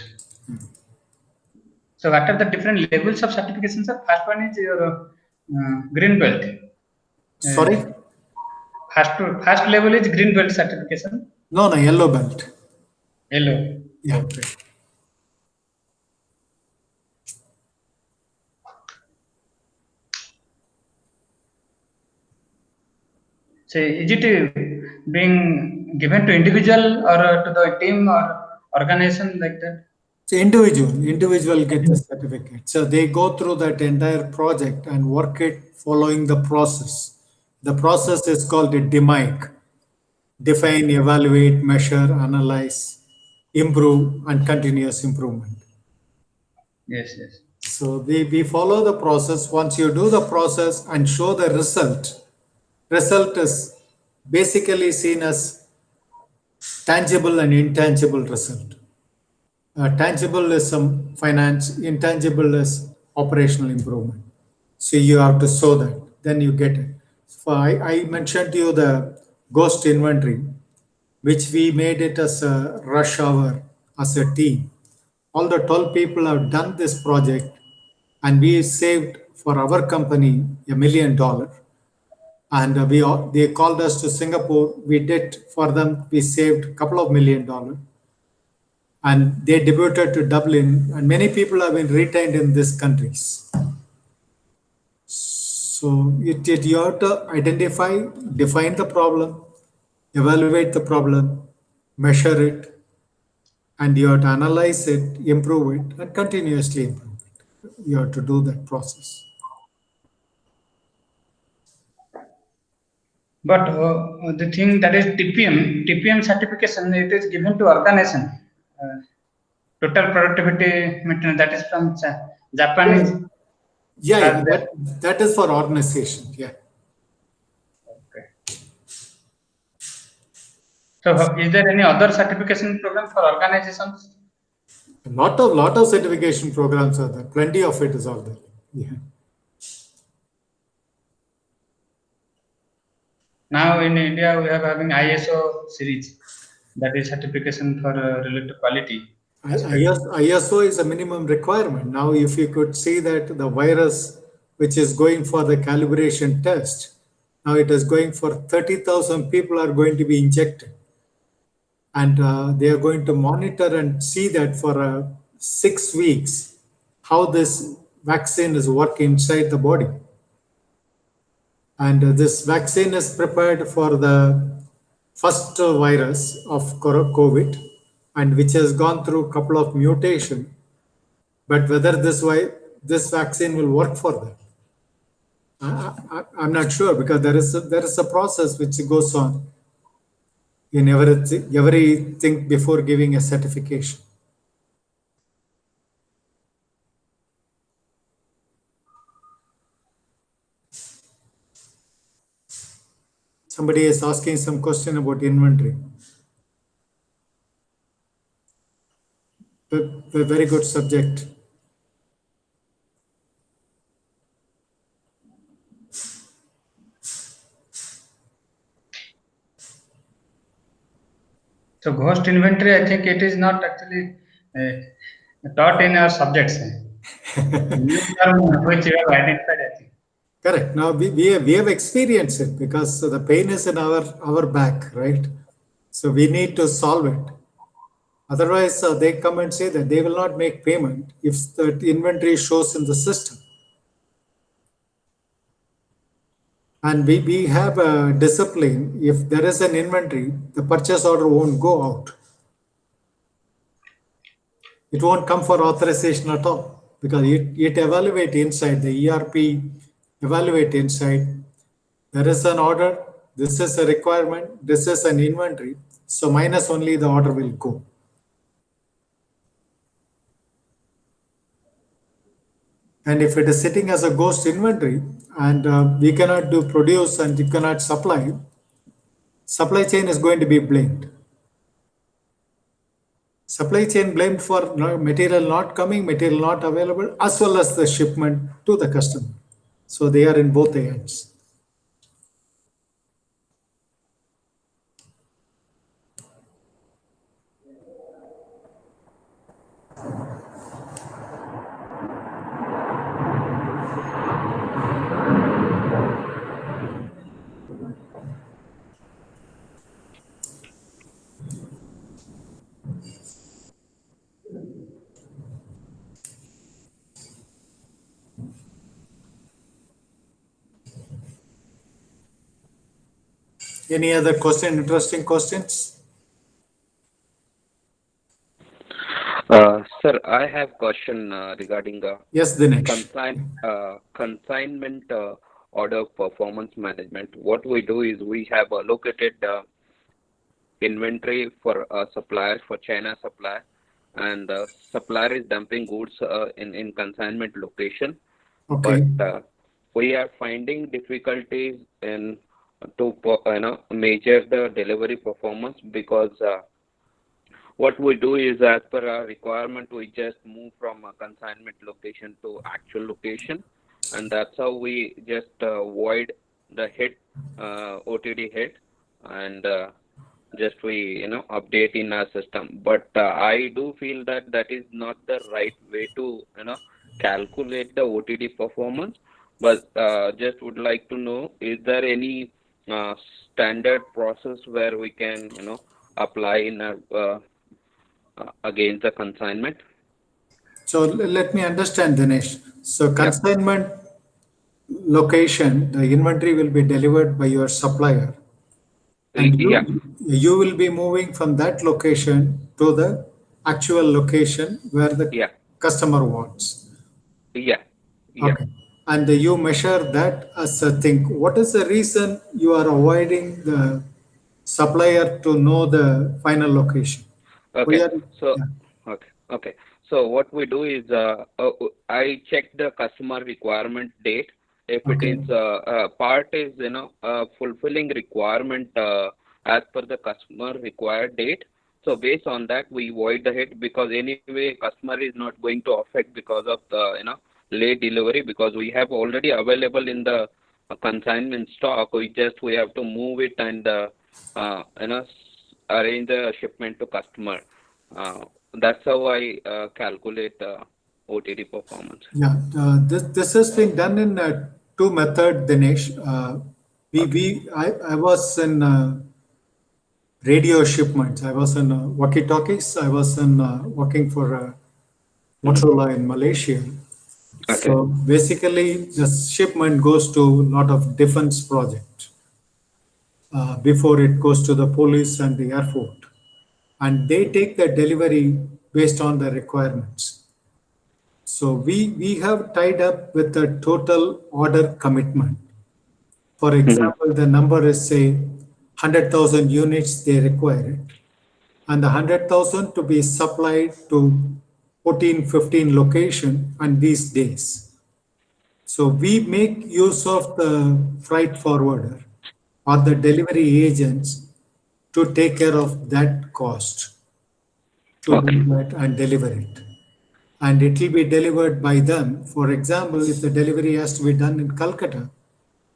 So what are the different levels of certification, sir? First one is your green belt. Sorry? First level is green belt certification. No, yellow belt. Yellow. Yeah. Okay. So is it being given to individual or to the team or organization like that? So individual get the certificate. So they go through that entire project and work it following the process. The process is called a DMAIC. Define, evaluate, measure, analyze, improve, and continuous improvement. Yes, yes. So we follow the process. Once you do the process and show the result is basically seen as tangible and intangible result. Tangible is some finance, intangible is operational improvement. So you have to show that, then you get it. So I mentioned to you the ghost inventory, which we made it as a rush hour as a team. All the 12 people have done this project, and we saved for our company $1 million. And they called us to Singapore. We did for them, we saved a couple of $1 million. And they debuted to Dublin, and many people have been retained in these countries. So you have to identify, define the problem, evaluate the problem, measure it, and you have to analyze it, improve it, and continuously improve it. You have to do that process. But the thing that is TPM certification, it is given to organization. Total productivity maintenance, that is from Japanese. Yeah, that is for organization. Yeah. Okay. So is there any other certification program for organizations? A lot of certification programs are there. Plenty of it is out there. Yeah. Now in India, we are having ISO series, that is certification for related quality. ISO is a minimum requirement. Now, if you could see that the virus, which is going for the calibration test, now it is going for 30,000 people are going to be injected. And they are going to monitor and see that for 6 weeks, how this vaccine is working inside the body. And this vaccine is prepared for the first virus of COVID, and which has gone through a couple of mutations. But whether this vaccine will work for them, I'm not sure, because there is a process which goes on in everything before giving a certification. Somebody is asking some question about inventory. A very good subject. So ghost inventory, I think it is not actually taught in our subjects. New term which you have identified, I think. Correct. Now we have experienced it, because the pain is in our back, right? So we need to solve it. Otherwise, they come and say that they will not make payment if the inventory shows in the system. And we have a discipline. If there is an inventory, the purchase order won't go out. It won't come for authorization at all because it evaluate inside the ERP, evaluate inside. There is an order, this is a requirement, this is an inventory. So minus only the order will go. And if it is sitting as a ghost inventory and we cannot do produce and you cannot supply, supply chain is going to be blamed. Supply chain blamed for material not coming, material not available, as well as the shipment to the customer. So they are in both the ends. Any other question, interesting questions? Sir, I have question regarding Yes, Dinesh. consignment order performance management. What we do is we have allocated inventory for a supplier, for China supplier, and supplier is dumping goods in consignment location. Okay. But we are finding difficulties in to measure the delivery performance because what we do is, as per our requirement, we just move from a consignment location to actual location, and that's how we just void the hit, OTD hit, and just we update in our system. But I do feel that that is not the right way to calculate the OTD performance. But just would like to know, is there any standard process where we can apply in our against the consignment? So let me understand, Dinesh. So consignment location, the inventory will be delivered by your supplier. And Yeah, you will be moving from that location to the actual location where the yeah, customer wants. yeah, yeah. Okay. And you measure that as a thing. What is the reason you are avoiding the supplier to know the final location? We Okay. are, So, yeah. okay. So what we do is, I check the customer requirement date. If it Okay. is part is fulfilling requirement as per the customer required date. So based on that, we void the hit because anyway customer is not going to affect because of the late delivery, because we have already available in the consignment stock. We have to move it and arrange the shipment to customer. That's how I calculate OTD performance. Yeah, this has been done in two method, Dinesh. Okay. I was in radio shipments. I was in walkie-talkies. I was in working for Motorola in Malaysia. Okay. So basically, the shipment goes to a lot of defense project before it goes to the police and the airport, and they take the delivery based on the requirements. So we have tied up with the total order commitment. For example, the number is say 100,000 units they require it, and the 100,000 to be supplied to 14, 15 location on these days. So we make use of the freight forwarder or the delivery agents to take care of that cost to Okay. do that and deliver it. And it will be delivered by them. For example, if the delivery has to be done in Calcutta,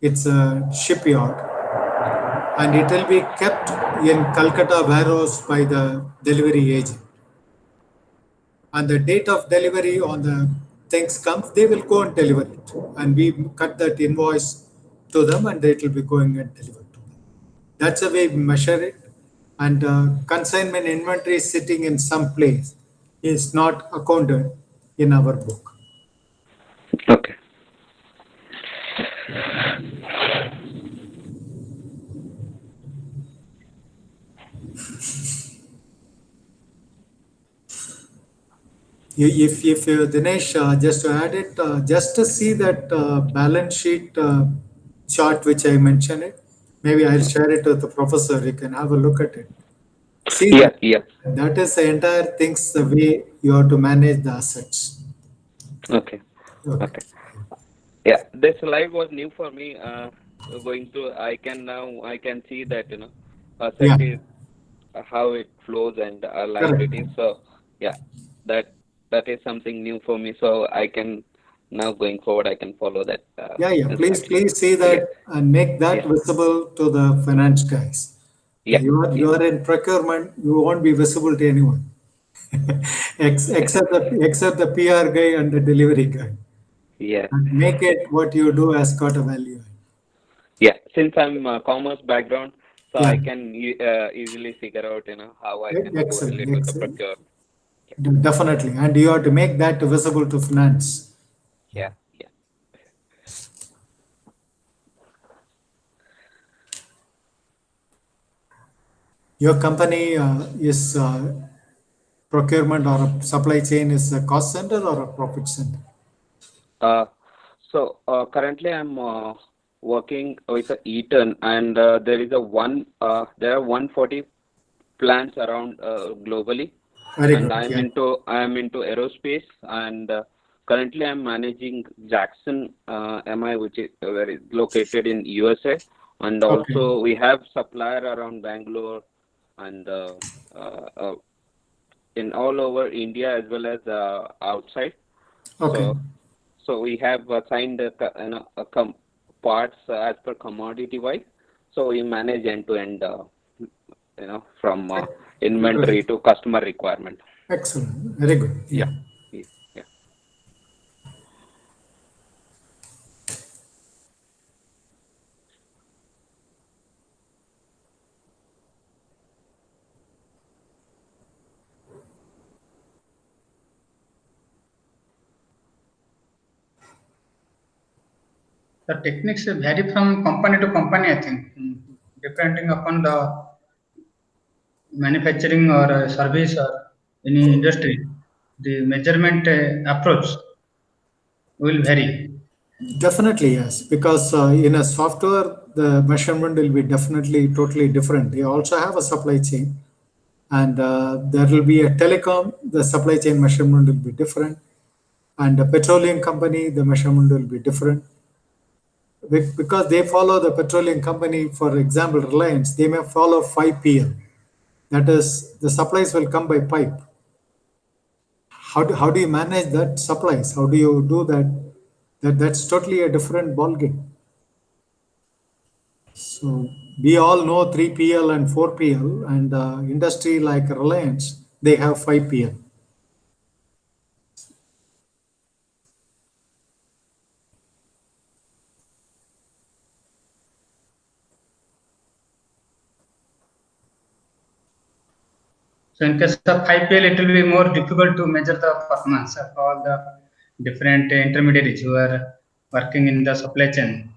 it's a shipyard, and it will be kept in Calcutta warehouse by the delivery agent. And the date of delivery on the things comes, they will go and deliver it. And we cut that invoice to them and it will be going and delivered to them. That's the way we measure it. And consignment inventory sitting in some place is not accounted in our book. Okay. Dinesh, just to add it, just to see that balance sheet chart which I mentioned it, maybe I'll share it with the professor. You can have a look at it. See Yeah, that yeah. that is the entire things the way you have to manage the assets. Okay, Okay. okay. Yeah, this slide was new for me. Going through, I can see that, asset Yeah, is how it flows and correct. liabilities. So yeah, that that is something new for me. So I can now going forward, I can follow that Yeah, yeah. instruction. Please see Yeah, that and make that yeah, visible to the finance guys. yeah, You yeah, are in procurement, you won't be visible to anyone. Except the PR guy and the delivery guy. yeah, And make it what you do has got a value. yeah. Since I'm commerce background, so Yeah, I can easily figure out, how I can excellent, correlate with the excellent. procurement. Definitely. And you have to make that visible to finance. Yeah, yeah. Your company is procurement or a supply chain is a cost center or a profit center? Uh, Currently I'm working with Eaton, and there are 140 plants around globally, Very and good. Yeah. I am into aerospace, and currently I'm managing Jackson MI, which is where it's located in USA, and Okay. also we have supplier around Bangalore and uh, in all over India as well as outside. Okay. So so we have assigned parts as per commodity wise. So we manage end to end, from inventory Interesting. to customer requirement. Excellent. Very good. Yeah. Yeah. Yeah. Yeah. The techniques vary from company to company, I think, depending upon the manufacturing or service or any industry. The measurement approach will vary. Definitely, yes. Because in a software, the measurement will be definitely totally different. They also have a supply chain, and there will be a telecom, the supply chain measurement will be different. And a petroleum company, the measurement will be different. Because they follow the petroleum company, for example, Reliance, they may follow 5PL. That is, the supplies will come by pipe. How do you manage that supplies? How do you do that? That's totally a different ballgame. So we all know 3PL and 4PL, and industry like Reliance, they have 5PL. So in case of IPL, it will be more difficult to measure the performance of all the different intermediaries who are working in the supply chain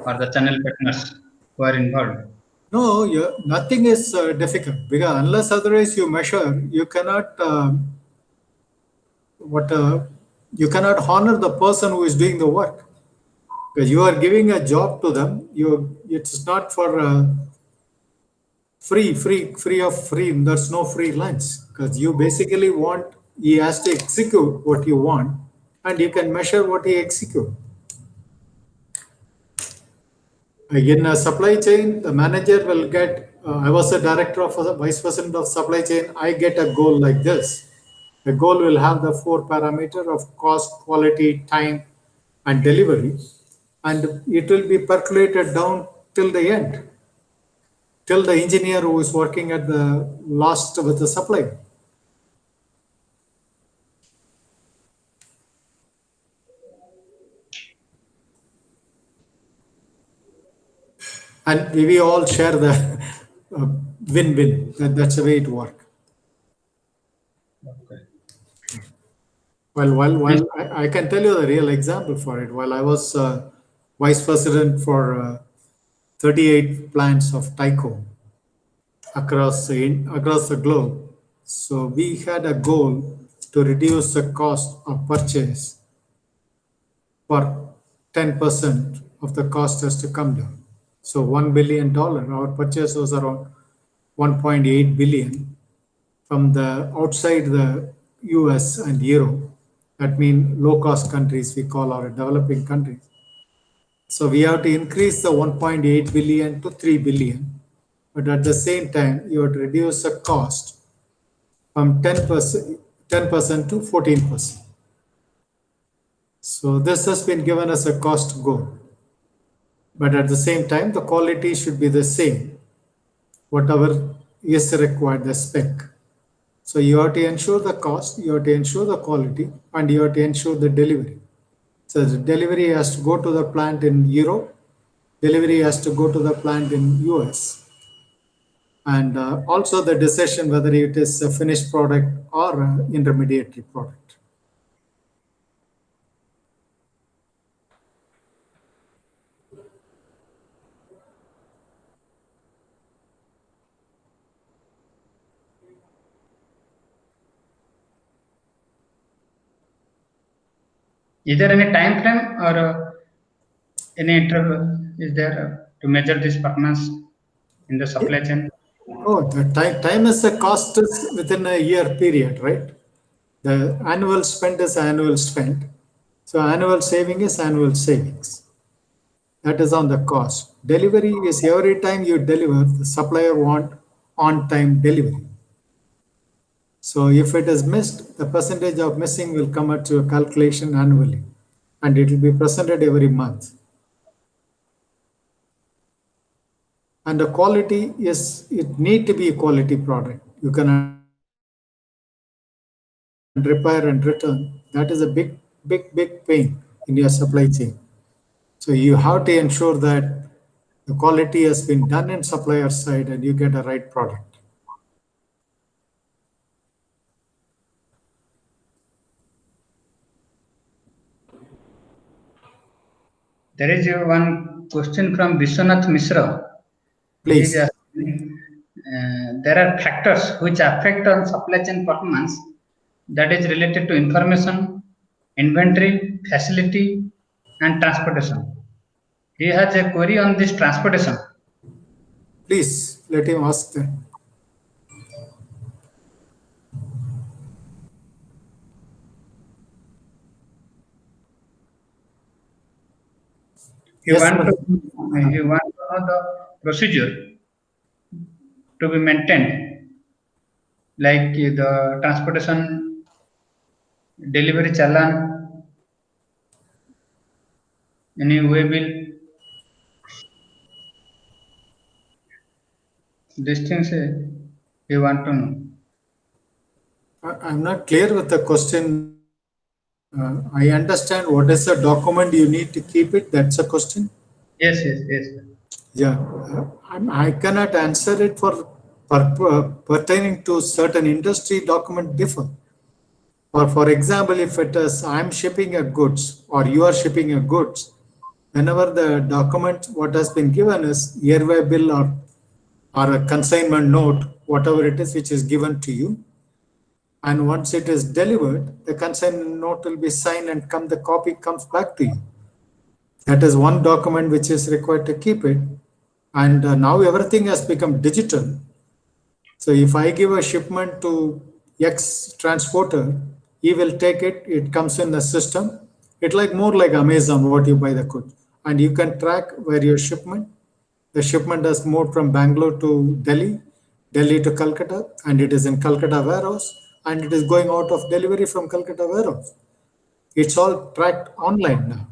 or the channel partners who are involved. No, nothing is difficult because unless otherwise you measure, you cannot what you cannot honor the person who is doing the work because you are giving a job to them. It's not for free of free. There's no free lunch because you basically want he has to execute what you want, and you can measure what he execute. In a supply chain, the manager will get. I was a director of a vice president of supply chain. I get a goal like this. The goal will have the four parameter of cost, quality, time, and delivery, and it will be percolated down till the end, till the engineer who is working at the last with the supplier. And we all share the win-win. That's the way it works. Okay. Well, I can tell you the real example for it. While I was vice president for 38 plants of Tyco across the globe, so we had a goal to reduce the cost of purchase for 10% of the cost has to come down. So $1 billion, our purchase was around 1.8 billion from the outside the US and Europe. That means low-cost countries, we call our developing countries. So we have to increase the 1.8 billion to 3 billion, but at the same time, you have to reduce the cost from 10% to 14%. So this has been given as a cost goal. But at the same time, the quality should be the same, whatever is required, the spec. So you have to ensure the cost, you have to ensure the quality, and you have to ensure the delivery. So the delivery has to go to the plant in Europe, delivery has to go to the plant in US. And also the decision whether it is a finished product or an intermediate product. Is there any time frame or any interval is there to measure this performance in the supply chain? Oh, the time is the cost is within a year period, right? The annual spend is annual spend. So annual saving is annual savings. That is on the cost. Delivery is every time you deliver, the supplier want on-time delivery. So if it is missed, the percentage of missing will come out to a calculation annually, and it will be presented every month. And the quality is, it need to be a quality product. You can repair and return. That is a big pain in your supply chain. So you have to ensure that the quality has been done in supplier side and you get a right product. There is one question from Vishwanath Mishra. Please. He is asking, there are factors which affect on supply chain performance that is related to information, inventory, facility, and transportation. He has a query on this transportation. Please let him ask that. You want to know the procedure to be maintained, like the transportation, delivery challan, any way bill. These things you want to know. I'm not clear with the question. I understand what is the document you need to keep it. That's a question. Yes. Yeah, I cannot answer it for pertaining to certain industry document differ. Or for example, if it is I'm shipping a goods or you are shipping a goods, whenever the document what has been given is year-by bill or a consignment note, whatever it is which is given to you. And once it is delivered, the consignment note will be signed and the copy comes back to you. That is one document which is required to keep it. And now everything has become digital. So if I give a shipment to X transporter, he will take it, it comes in the system. It's like more like Amazon, what you buy the goods. And you can track where your shipment, the shipment has moved from Bangalore to Delhi, Delhi to Calcutta, and it is in Calcutta warehouse, and it is going out of delivery from Calcutta warehouse. It's all tracked online now.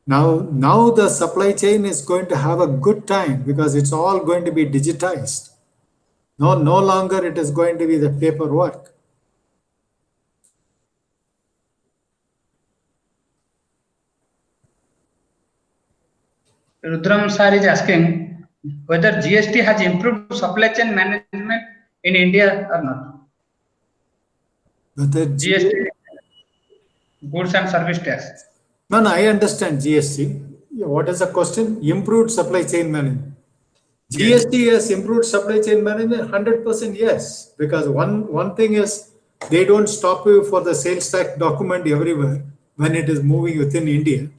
Now the supply chain is going to have a good time because it's all going to be digitized. No longer it is going to be the paperwork. Rudram sir is asking whether GST has improved supply chain management in India or not. Whether GST, goods and service tax. No, I understand GST. What is the question? Improved supply chain management. GST has improved supply chain management 100% yes, because one thing is They don't stop you for the sales tax document everywhere when it is moving within India.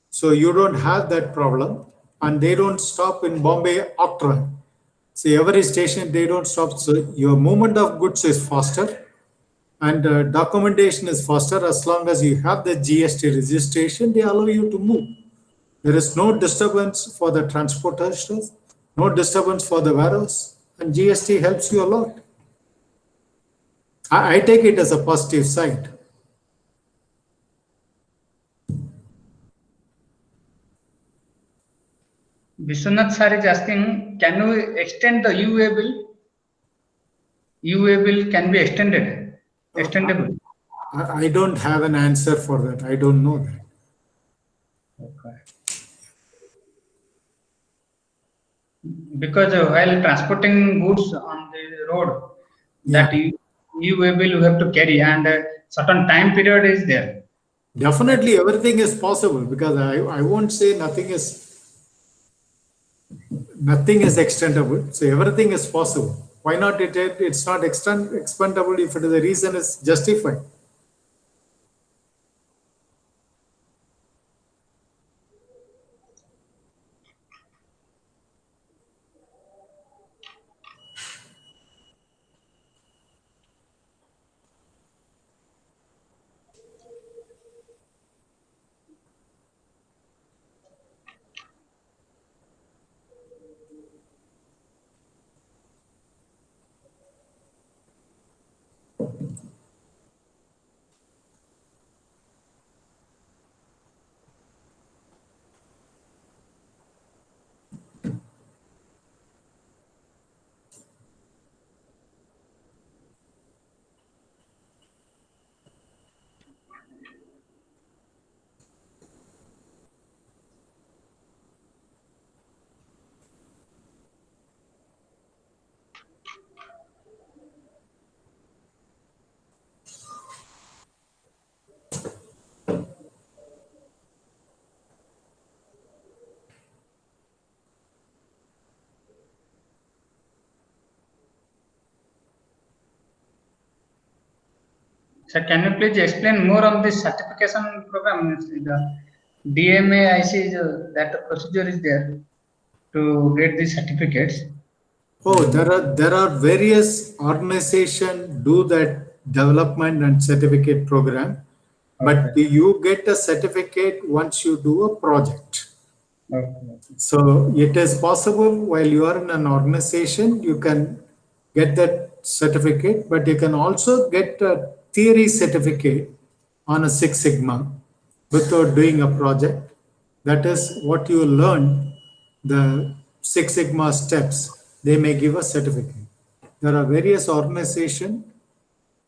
So you don't have that problem, and they don't stop in Bombay Octroi. See, every station they don't stop. So your movement of goods is faster, and documentation is faster. As long as you have the GST registration, they allow you to move. There is no disturbance for the transporters, no disturbance for the warehouse, and GST helps you a lot. I take it as a positive side. Vishwanath sir is asking, can we extend the UA bill? UA bill can be extendable. I don't have an answer for that. I don't know that. Okay. Because while transporting goods on the road, that UA bill you have to carry, and certain time period is there. Definitely everything is possible, because I won't say nothing is extendable. So everything is possible. Why not it's not expendable if the reason is justified? Sir, can you please explain more on this certification program? The DMA, I see that procedure is there to get these certificates. Oh, there are various organizations do that development and certificate program, but you get a certificate once you do a project. Okay. So it is possible while you are in an organization, you can get that certificate, but you can also get a theory certificate on a Six Sigma without doing a project. That is what you learn, the Six Sigma steps. They may give a certificate. There are various organizations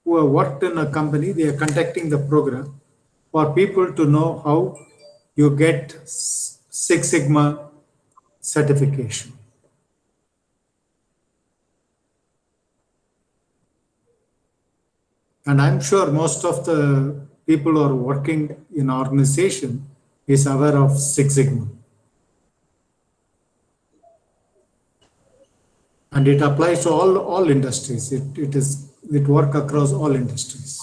who have worked in a company, they are conducting the program for people to know how you get Six Sigma certification. And I'm sure most of the people who are working in organization is aware of Six Sigma. And it applies to all industries. It work across all industries.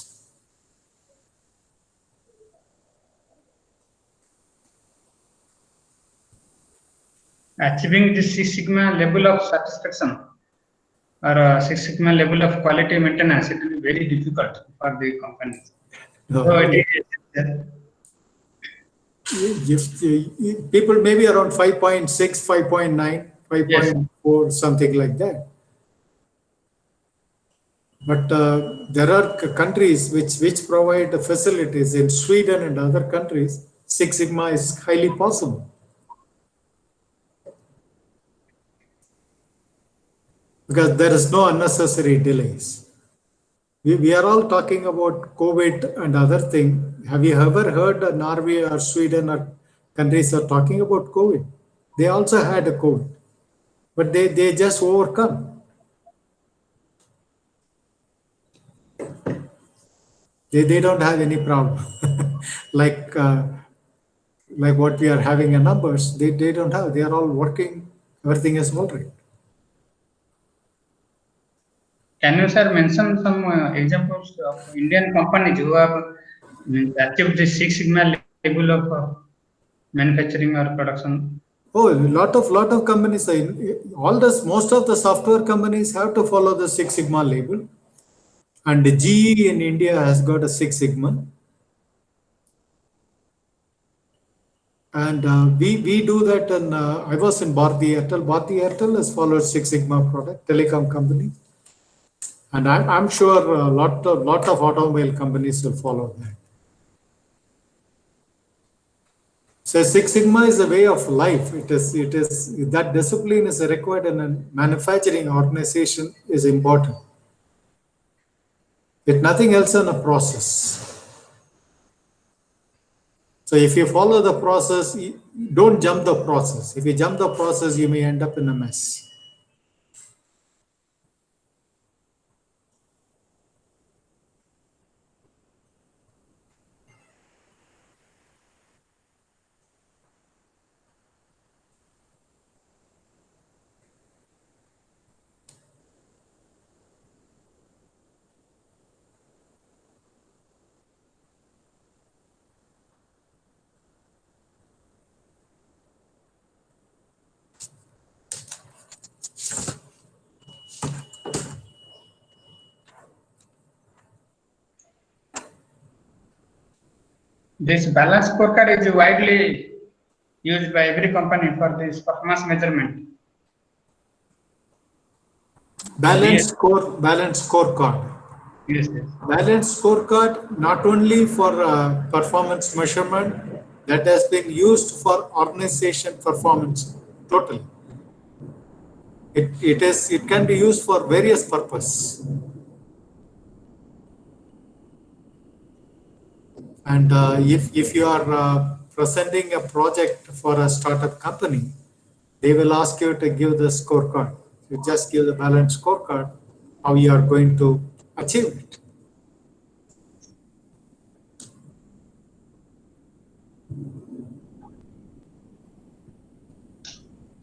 Achieving the Six Sigma level of satisfaction or Six Sigma level of quality maintenance, it will be very difficult for the companies. So it is, If people maybe around 5.6, 5.9, 5.4, something like that. But there are countries which provide the facilities. In Sweden and other countries, Six Sigma is highly possible. Because there is no unnecessary delays. We are all talking about COVID and other thing. Have you ever heard Norway or Sweden or countries are talking about COVID? They also had a COVID, but they just overcome. They don't have any problem. like what we are having in numbers, they don't have. They are all working. Everything is all right. Can you, sir, mention some examples of Indian companies who have achieved the Six Sigma level of manufacturing or production? Oh, a lot of companies, most of the software companies have to follow the Six Sigma label. And GE in India has got a Six Sigma. And we do that. And I was in Bharti Airtel. Bharti Airtel has followed Six Sigma product, telecom company. And I'm sure a lot of automobile companies will follow that. So Six Sigma is a way of life. It is that discipline is required in a manufacturing organization is important. It's nothing else than a process. So if you follow the process, don't jump the process. If you jump the process, you may end up in a mess. This balance scorecard is widely used by every company for this performance measurement. Balanced scorecard. Yes, yes. Balanced scorecard not only for performance measurement, that has been used for organization performance totally. It can be used for various purposes. And if you are presenting a project for a startup company, they will ask you to give the scorecard. You just give the balanced scorecard, how you are going to achieve it.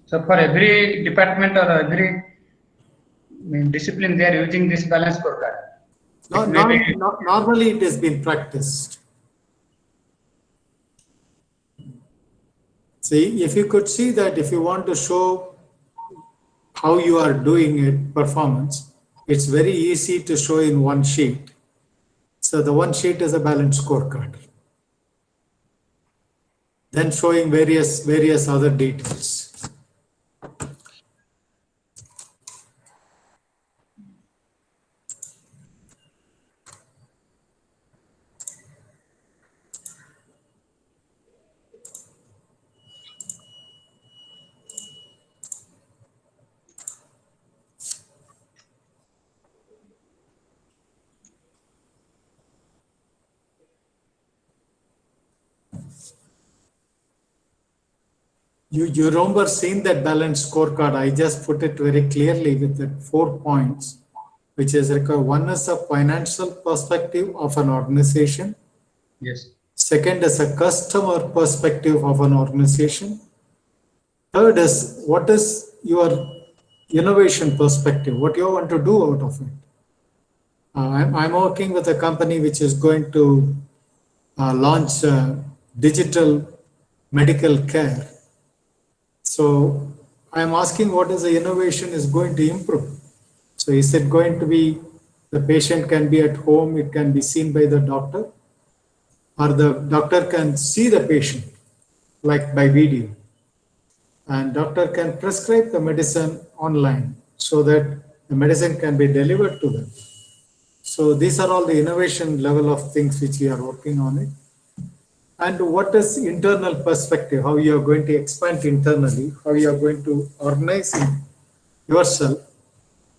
So for every department or every discipline, they are using this balance scorecard. Normally, it has been practiced. See, if you could see that, if you want to show how you are doing it, performance, it's very easy to show in one sheet. So the one sheet is a balanced scorecard. Then showing various other details. You remember seeing that balanced scorecard? I just put it very clearly with the 4 points, which is required. One is a financial perspective of an organization. Yes. Second is a customer perspective of an organization. Third is what is your innovation perspective, what you want to do out of it. I'm working with a company which is going to launch digital medical care. So I'm asking what is the innovation is going to improve. So is it going to be the patient can be at home, it can be seen by the doctor, or the doctor can see the patient like by video, and doctor can prescribe the medicine online so that the medicine can be delivered to them. So these are all the innovation level of things which we are working on it. And what is internal perspective, how you are going to expand internally, how you are going to organize yourself.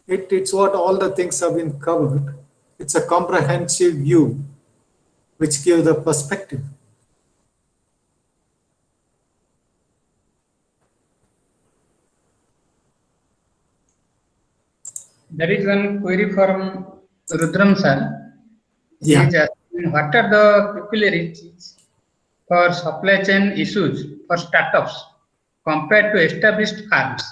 It's what all the things have been covered. It's a comprehensive view which gives the perspective. There is one query from Rudram sir. He Yeah. is asking, what are the peculiarities for supply chain issues for startups compared to established firms?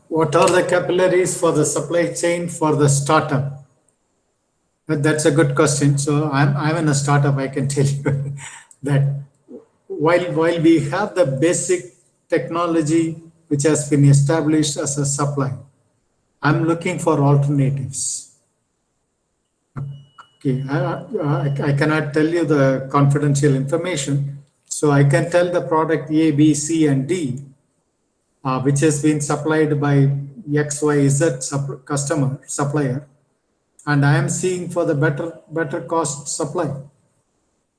what are the capillaries for the supply chain for the startup? That's a good question. So I'm in a startup. I can tell you that while we have the basic technology which has been established as a supply, I'm looking for alternatives. Okay, I cannot tell you the confidential information. So I can tell the product A, B, C, and D, which has been supplied by XYZ customer supplier, and I am seeing for the better cost supply.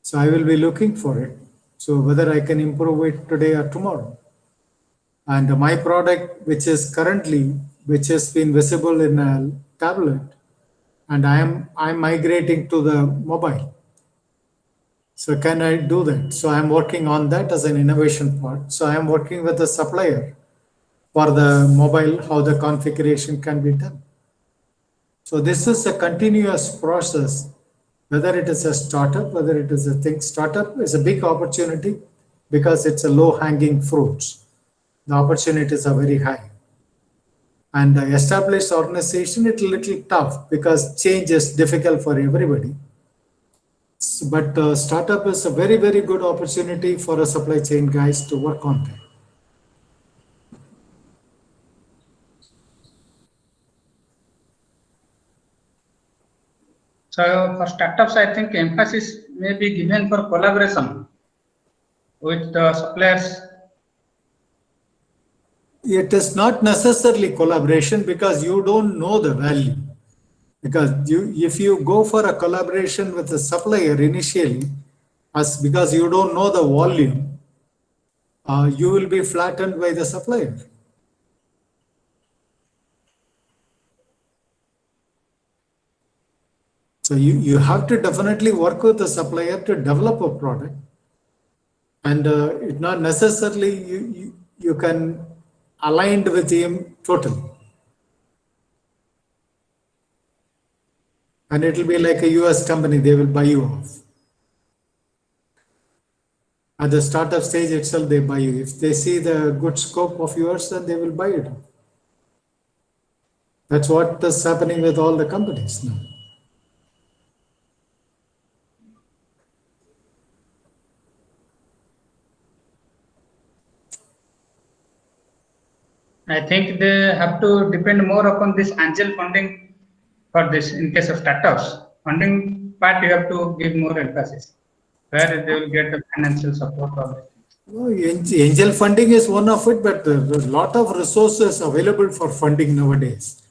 So I will be looking for it. So whether I can improve it today or tomorrow. And my product, which has been visible in a tablet, and I'm migrating to the mobile. So can I do that? So I'm working on that as an innovation part. So I'm working with the supplier for the mobile, how the configuration can be done. So this is a continuous process, whether it is a startup, whether it is a thing. Startup is a big opportunity because it's a low hanging fruits. The opportunities are very high. And the established organization, it's a little tough because change is difficult for everybody. But startup is a very, very good opportunity for a supply chain guys to work on that. So for startups, I think emphasis may be given for collaboration with the suppliers. It is not necessarily collaboration because you don't know the value. Because if you go for a collaboration with a supplier initially, as because you don't know the volume, you will be flattened by the supplier. So you have to definitely work with the supplier to develop a product, and it not necessarily you can aligned with him totally. And it will be like a US company, they will buy you off. At the startup stage itself, they buy you. If they see the good scope of yours, then they will buy it. That's what is happening with all the companies now. I think they have to depend more upon this angel funding for this in case of startups. Funding part you have to give more emphasis where they will get the financial support or this. No, angel funding is one of it, but there are a lot of resources available for funding nowadays.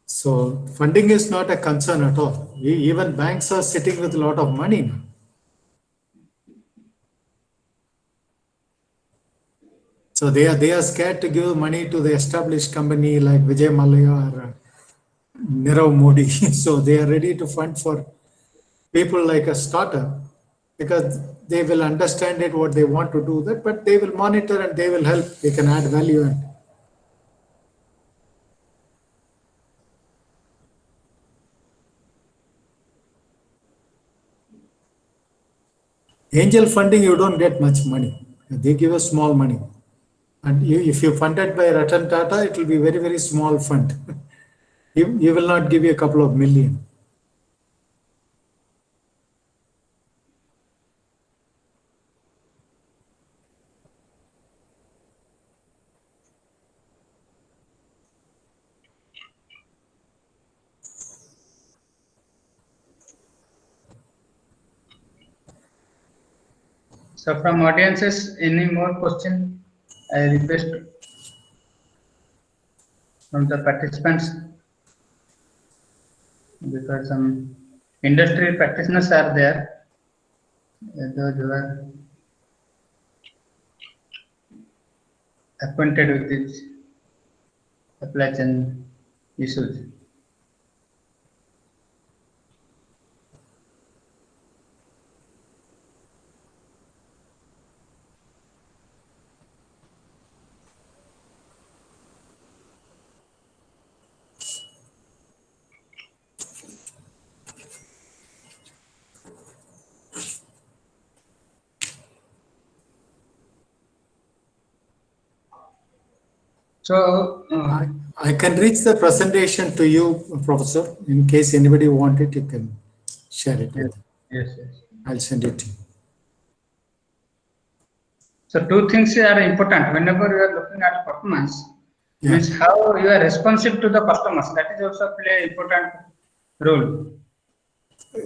So funding is not a concern at all. Even banks are sitting with a lot of money now. So they are scared to give money to the established company like Vijay Mallya or Nirav Modi. So they are ready to fund for people like a startup because they will understand it what they want to do that, but they will monitor and they will help. They can add value. And angel funding, you don't get much money. They give us small money. And if you funded by Ratan Tata, it will be very, very small fund. He will not give you a couple of million. So from audiences, any more question? I request from the participants because some industry practitioners are there. Those who are acquainted with this supply chain issues. So, I can reach the presentation to you, Professor. In case anybody want it, you can share it yes, with them. yes. I'll send it to you. So two things are important whenever you are looking at performance. Yeah. Means how you are responsive to the customers. That is also play important role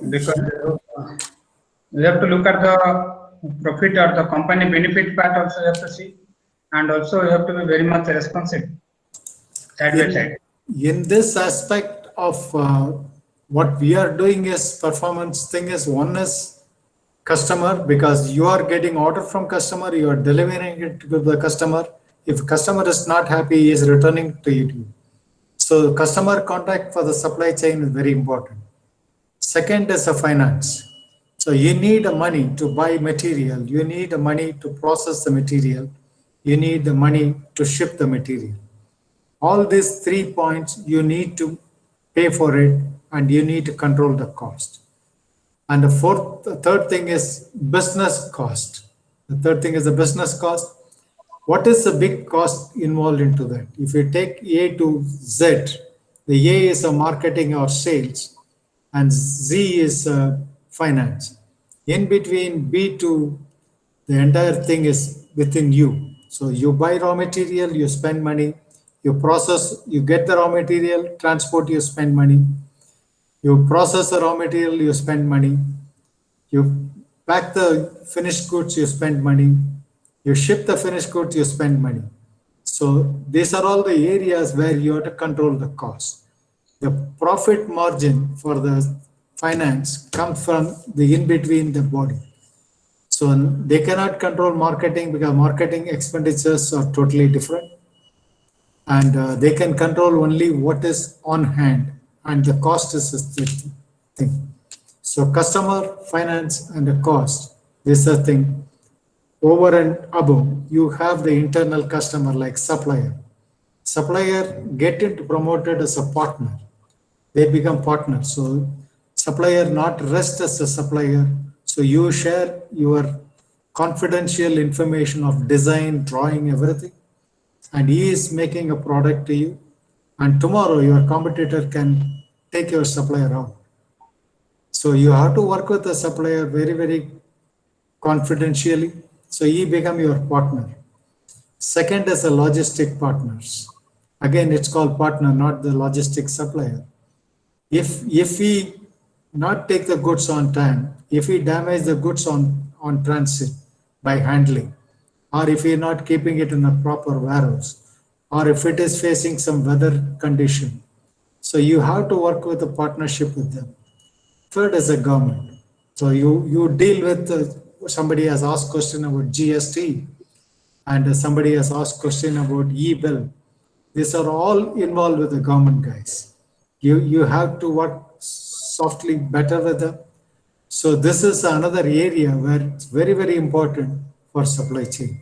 because you have to look at the profit or the company benefit part also you have to see, and also you have to be very much responsive side by In, side. in this aspect of what we are doing is performance thing is one is customer, because you are getting order from customer, you are delivering it to the customer. If customer is not happy, he is returning to you. So customer contact for the supply chain is very important. Second is the finance. So you need the money to buy material, you need the money to process the material, you need the money to ship the material. All these 3 points you need to pay for it, and you need to control the cost. And the third thing is business cost. The third thing is the business cost. What is the big cost involved into that? If you take A to Z, the A is a marketing or sales, and Z is finance. In between B to the entire thing is within you. So you buy raw material, you spend money, you process, you get the raw material, transport, you spend money, you process the raw material, you spend money, you pack the finished goods, you spend money, you ship the finished goods, you spend money. So these are all the areas where you have to control the cost. The profit margin for the finance comes from the in between the body. So they cannot control marketing because marketing expenditures are totally different, and they can control only what is on hand, and the cost is the thing. So customer, finance, and the cost, this is the thing. Over and above, you have the internal customer like supplier. Supplier get into promoted as a partner. They become partners. So supplier not rest as a supplier. So you share your confidential information of design, drawing, everything, and he is making a product to you. And tomorrow your competitor can take your supplier out. So you have to work with the supplier very, very confidentially. So he become your partner. Second is the logistic partners. Again, it's called partner, not the logistic supplier. If we not take the goods on time, if we damage the goods on transit by handling, or if we're not keeping it in a proper warehouse, or if it is facing some weather condition, so you have to work with a partnership with them. Third is the government. So you deal with somebody has asked question about GST, and somebody has asked question about e-bill. These are all involved with the government guys. You have to work softly better with them. So this is another area where it's very, very important for supply chain.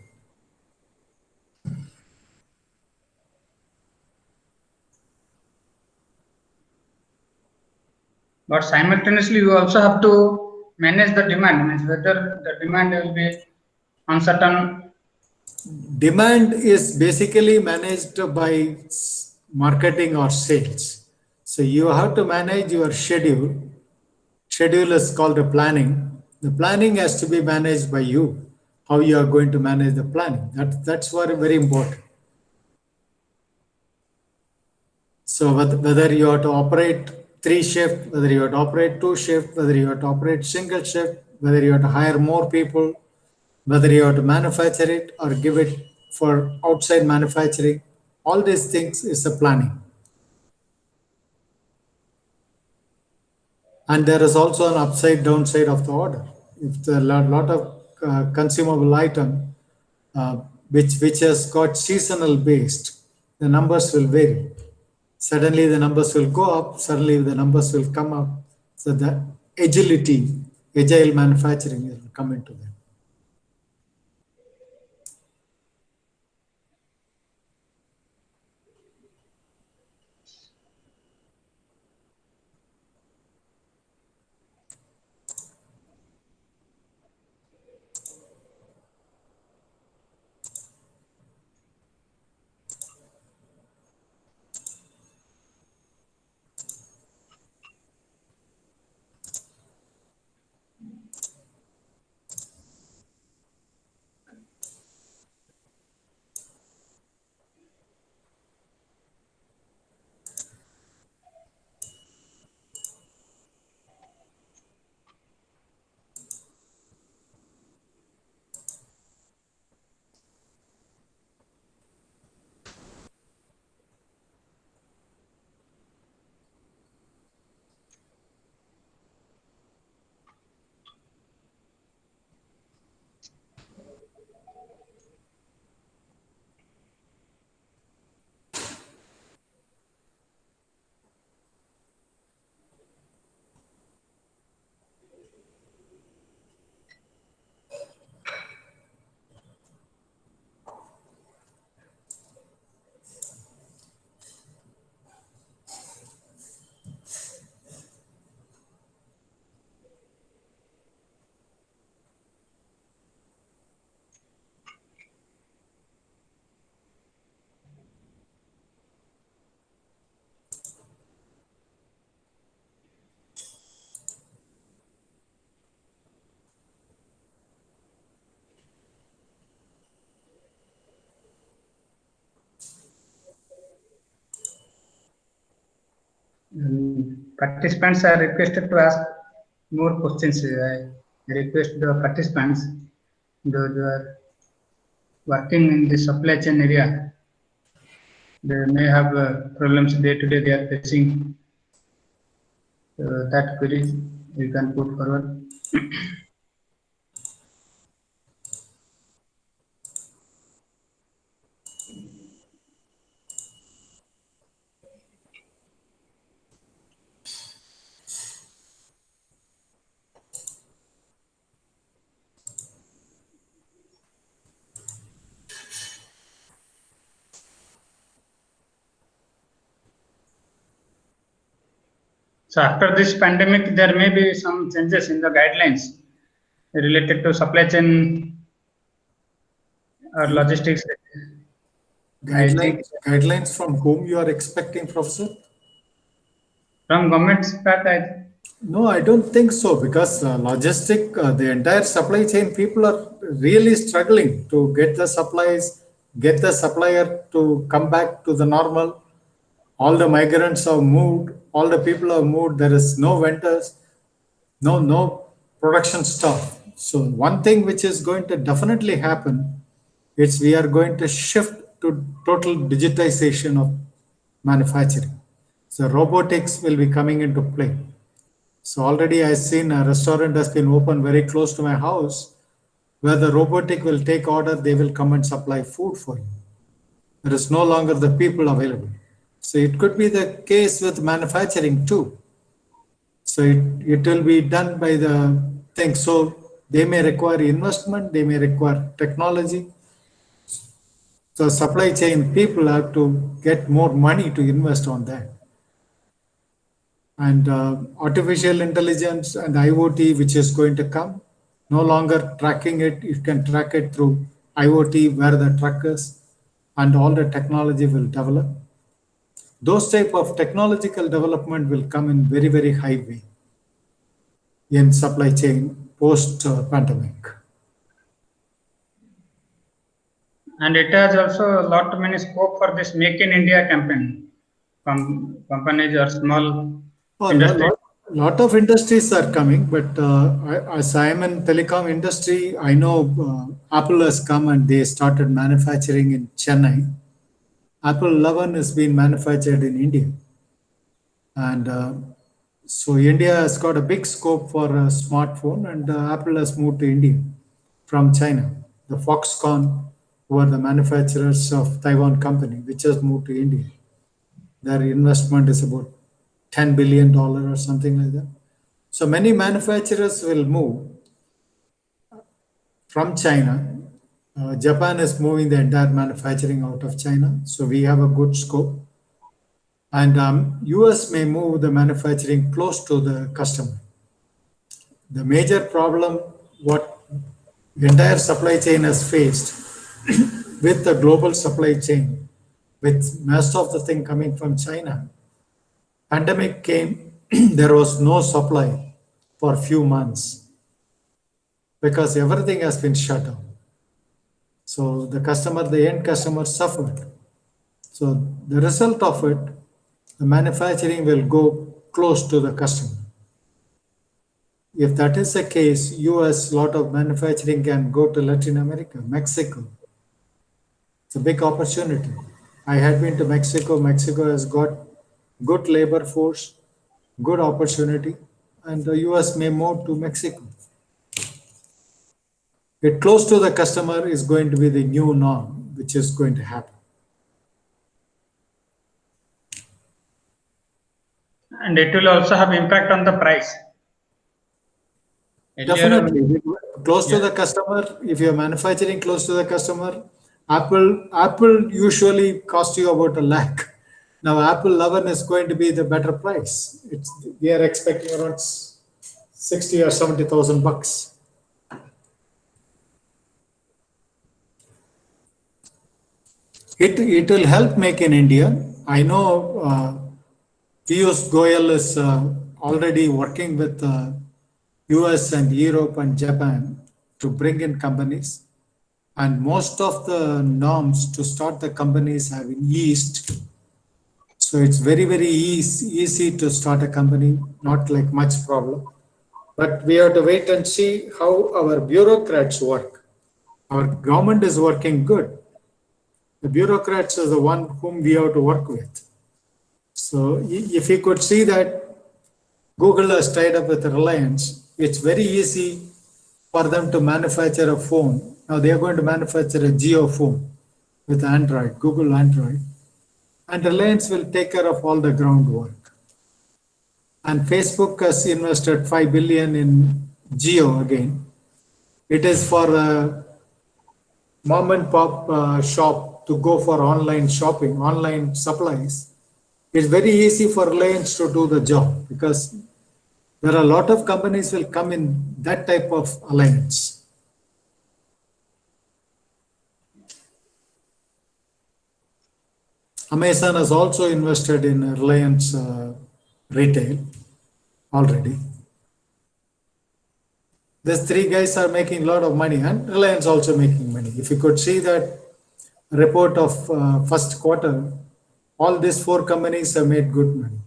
But simultaneously, you also have to manage the demand. Means whether the demand will be uncertain. Demand is basically managed by marketing or sales. So you have to manage your schedule. Schedule is called a planning. The planning has to be managed by you. How you are going to manage the planning. That's very, very important. So whether you have to operate 3 shift, whether you have to operate 2 shift, whether you have to operate single shift, whether you have to hire more people, whether you have to manufacture it or give it for outside manufacturing, all these things is a planning. And there is also an upside downside of the order. If the lot of consumable item uh, which has got seasonal based, the numbers will vary. Suddenly the numbers will go up, suddenly the numbers will come up. So the agile manufacturing will come into that. Participants are requested to ask more questions. I request the participants, those who are working in the supply chain area, they may have problems day to day they are facing. That query you can put forward. So after this pandemic, there may be some changes in the guidelines related to supply chain or logistics. I think Guidelines from whom you are expecting, Professor? from government's part, No, I don't think so, because the entire supply chain people are really struggling to get the supplies, get the supplier to come back to the normal. All the migrants have moved, all the people have moved. There is no vendors, no production stuff. So one thing which is going to definitely happen is we are going to shift to total digitization of manufacturing. So robotics will be coming into play. So already I've seen a restaurant has been opened very close to my house, where the robotic will take order, they will come and supply food for you. There is no longer the people available. So it could be the case with manufacturing too. So it will be done by the thing. So they may require investment, they may require technology. So supply chain people have to get more money to invest on that. And artificial intelligence and IoT, which is going to come, no longer tracking it, you can track it through IoT where the truck is, and all the technology will develop. Those type of technological development will come in very, very high way in supply chain post pandemic. and it has also a lot many scope for this Make in India campaign. Companies or small industry. Lot of industries are coming, but as I am in telecom industry, I know Apple has come and they started manufacturing in Chennai. Apple 11 is being manufactured in India. And so India has got a big scope for a smartphone, and Apple has moved to India from China. The Foxconn, who are the manufacturers of Taiwan company, which has moved to India. Their investment is about $10 billion or something like that. So many manufacturers will move from China. Japan is moving the entire manufacturing out of China. So we have a good scope. And US may move the manufacturing close to the customer. The major problem what the entire supply chain has faced with the global supply chain, with most of the thing coming from China, pandemic came, there was no supply for a few months because everything has been shut down. So the end customer suffered. So the result of it, the manufacturing will go close to the customer. If that is the case, US, lot of manufacturing can go to Latin America, Mexico. It's a big opportunity. I had been to Mexico. Mexico has got good labor force, good opportunity, and the US may move to Mexico. Get close to the customer is going to be the new norm, which is going to happen. And it will also have impact on the price. Definitely. Close to the customer, if you're manufacturing close to the customer, Apple usually cost you about $1 lakh. Now Apple 11 is going to be the better price. We are expecting around 60 or 70,000 bucks. It will help Make in India. I know Piyush Goyal is already working with US and Europe and Japan to bring in companies. And most of the norms to start the companies have been eased. So So it's very, very easy to start a company, not like much problem. But we have to wait and see how our bureaucrats work. Our government is working good. The bureaucrats are the one whom we have to work with. So if you could see that Google has tied up with Reliance, it's very easy for them to manufacture a phone. Now they are going to manufacture a Geo phone with Android, Google Android, and Reliance will take care of all the groundwork. And Facebook has invested 5 billion in Geo again. It is for a mom and pop shop to go for online shopping, online supplies. It's very easy for Reliance to do the job because there are a lot of companies will come in that type of alliance. Amazon has also invested in Reliance retail already. These three guys are making a lot of money and Reliance also making money. If you could see that report of first quarter, all these four companies have made good money.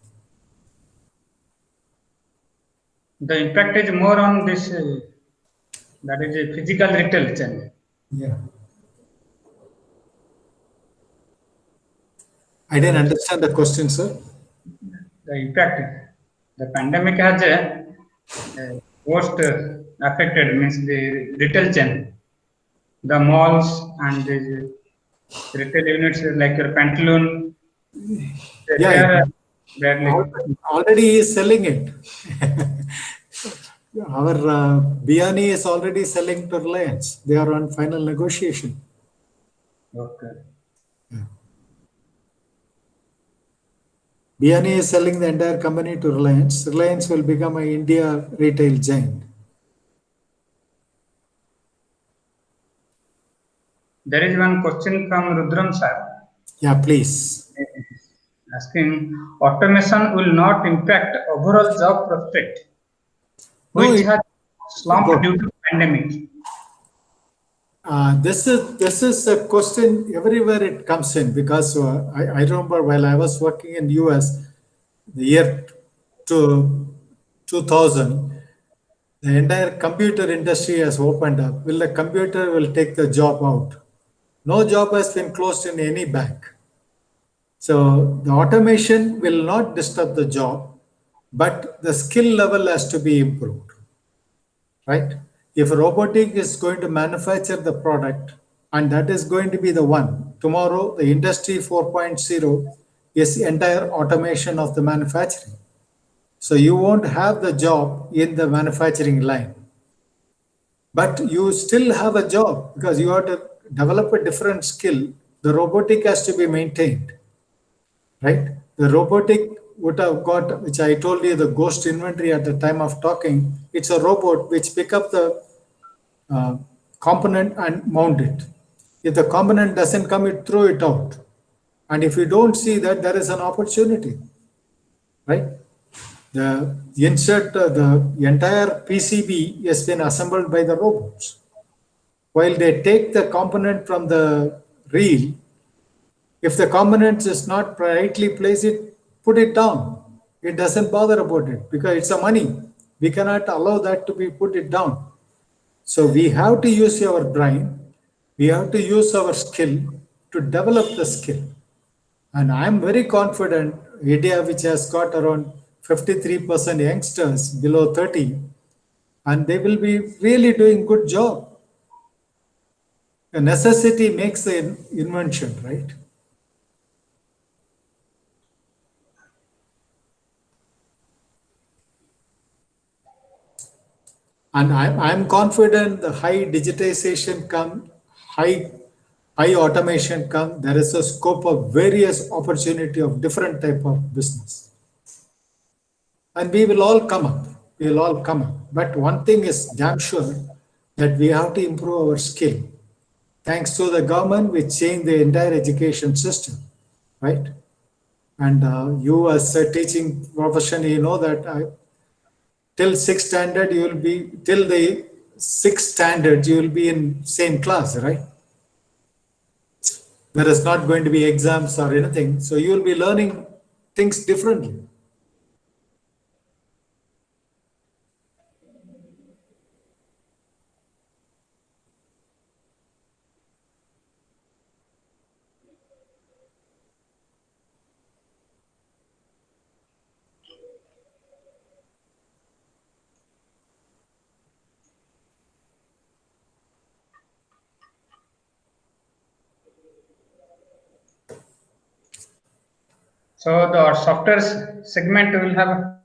The impact is more on this, that is a physical retail channel. Yeah. I didn't understand the question, sir. The impact, the pandemic has most affected means the retail chain, the malls and the retail units like your Pantaloon. They Yeah, are badly. already is selling it. Our Biani is already selling to Reliance. They are on final negotiation. Okay. Biani is selling the entire company to Reliance. Reliance will become an India retail giant. There is one question from Rudram sir Yeah, please. asking, automation will not impact overall job prospect, No, which it- has slumped due to pandemic. This is a question everywhere it comes in because I remember while I was working in US, the year 2000, the entire computer industry has opened up. Will the computer will take the job out? No job has been closed in any bank. So the automation will not disturb the job, but the skill level has to be improved, right? If robotic is going to manufacture the product, and that is going to be the one, tomorrow the industry 4.0 is entire automation of the manufacturing. So you won't have the job in the manufacturing line, but you still have a job because you have to develop a different skill. The robotic has to be maintained, right? The robotic would have got, which I told you, the ghost inventory at the time of talking. It's a robot which pick up the component and mount it. If the component doesn't come, it throw it out. And if you don't see that, there is an opportunity, right? The insert, the entire PCB has been assembled by the robots. While they take the component from the reel, if the component is not rightly placed, put it down. It doesn't bother about it because it's a money. We cannot allow that to be put it down. So we have to use our brain. We have to use our skill to develop the skill. And I'm very confident India, which has got around 53% youngsters below 30, and they will be really doing good job. The necessity makes the invention, right? And I'm confident the high digitization come, high automation come, there is a scope of various opportunity of different type of business. And we will all come up. We will all come up. But one thing is damn sure that we have to improve our skill. Thanks to the government, we changed the entire education system, right? And you as a teaching profession, you know that till sixth standard, you will be, till the sixth standard, you will be in same class, right? There is not going to be exams or anything. So you will be learning things differently. So the software segment will have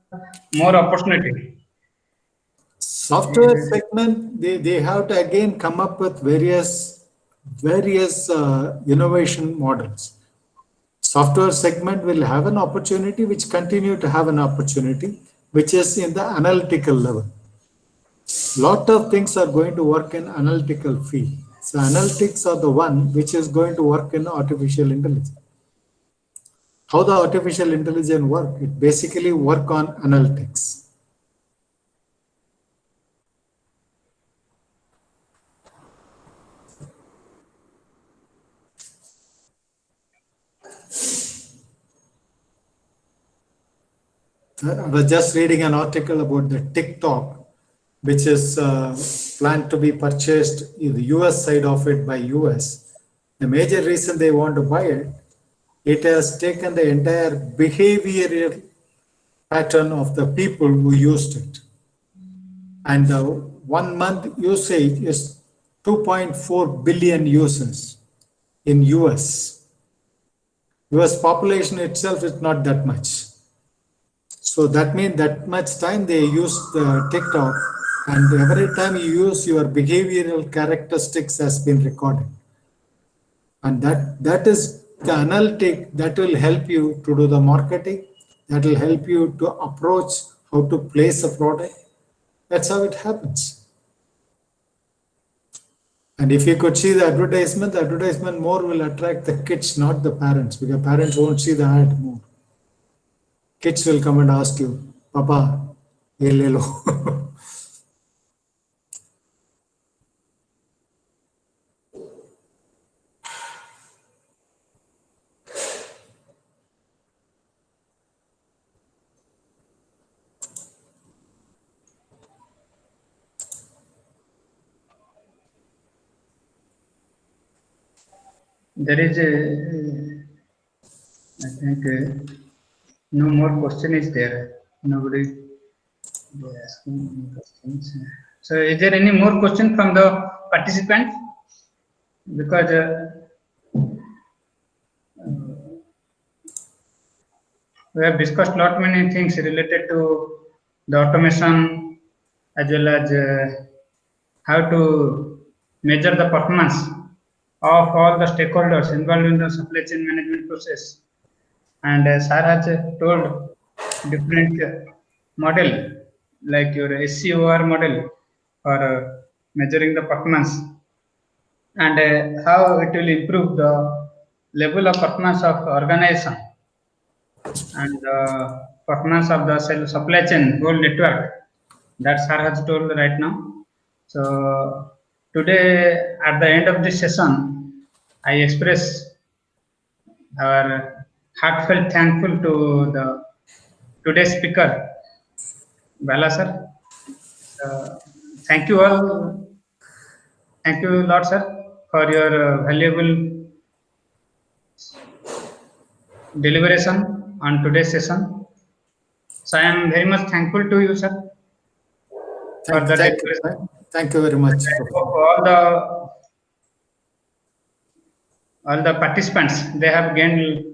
more opportunity. Software segment, they have to again come up with various innovation models. Software segment will have an opportunity, which continue to have an opportunity, which is in the analytical level. Lot of things are going to work in analytical field. So analytics are the one which is going to work in artificial intelligence. How the artificial intelligence work? It basically work on analytics. I was just reading an article about the TikTok, which is planned to be purchased in the US side of it by US. The major reason they want to buy it, it has taken the entire behavioral pattern of the people who used it. And the 1 month usage is 2.4 billion users in US. US population itself is not that much. So that means that much time they use the TikTok, and every time you use, your behavioral characteristics has been recorded. And that is the analytic that will help you to do the marketing, that will help you to approach how to place a product. That's how it happens. And if you could see the advertisement more will attract the kids, not the parents, because parents won't see the ad more. Kids will come and ask you, Papa, ye le lo. There is I think no more question is there. Nobody is asking any questions. So is there any more question from the participants? Because we have discussed lot many things related to the automation, as well as how to measure the performance of all the stakeholders involved in the supply chain management process. And Sir has told different model like your SCOR model for measuring the performance, and how it will improve the level of performance of organization and performance of the supply chain whole network. That Sir has told right now. So today at the end of this session, I express our heartfelt thankful to the today's speaker, Bala sir. Thank you all. Thank you a lot, sir, for your valuable deliberation on today's session. So I am very much thankful to you, sir. Thank you very much. All the participants, they have gained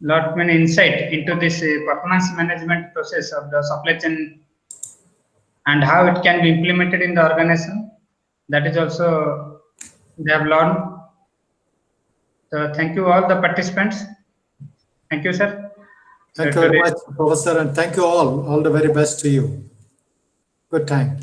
lot many insight into this performance management process of the supply chain and how it can be implemented in the organization. That is also they have learned. So thank you all the participants. Thank you, sir. Thank you very much, Professor, and thank you all. All the very best to you. Good time.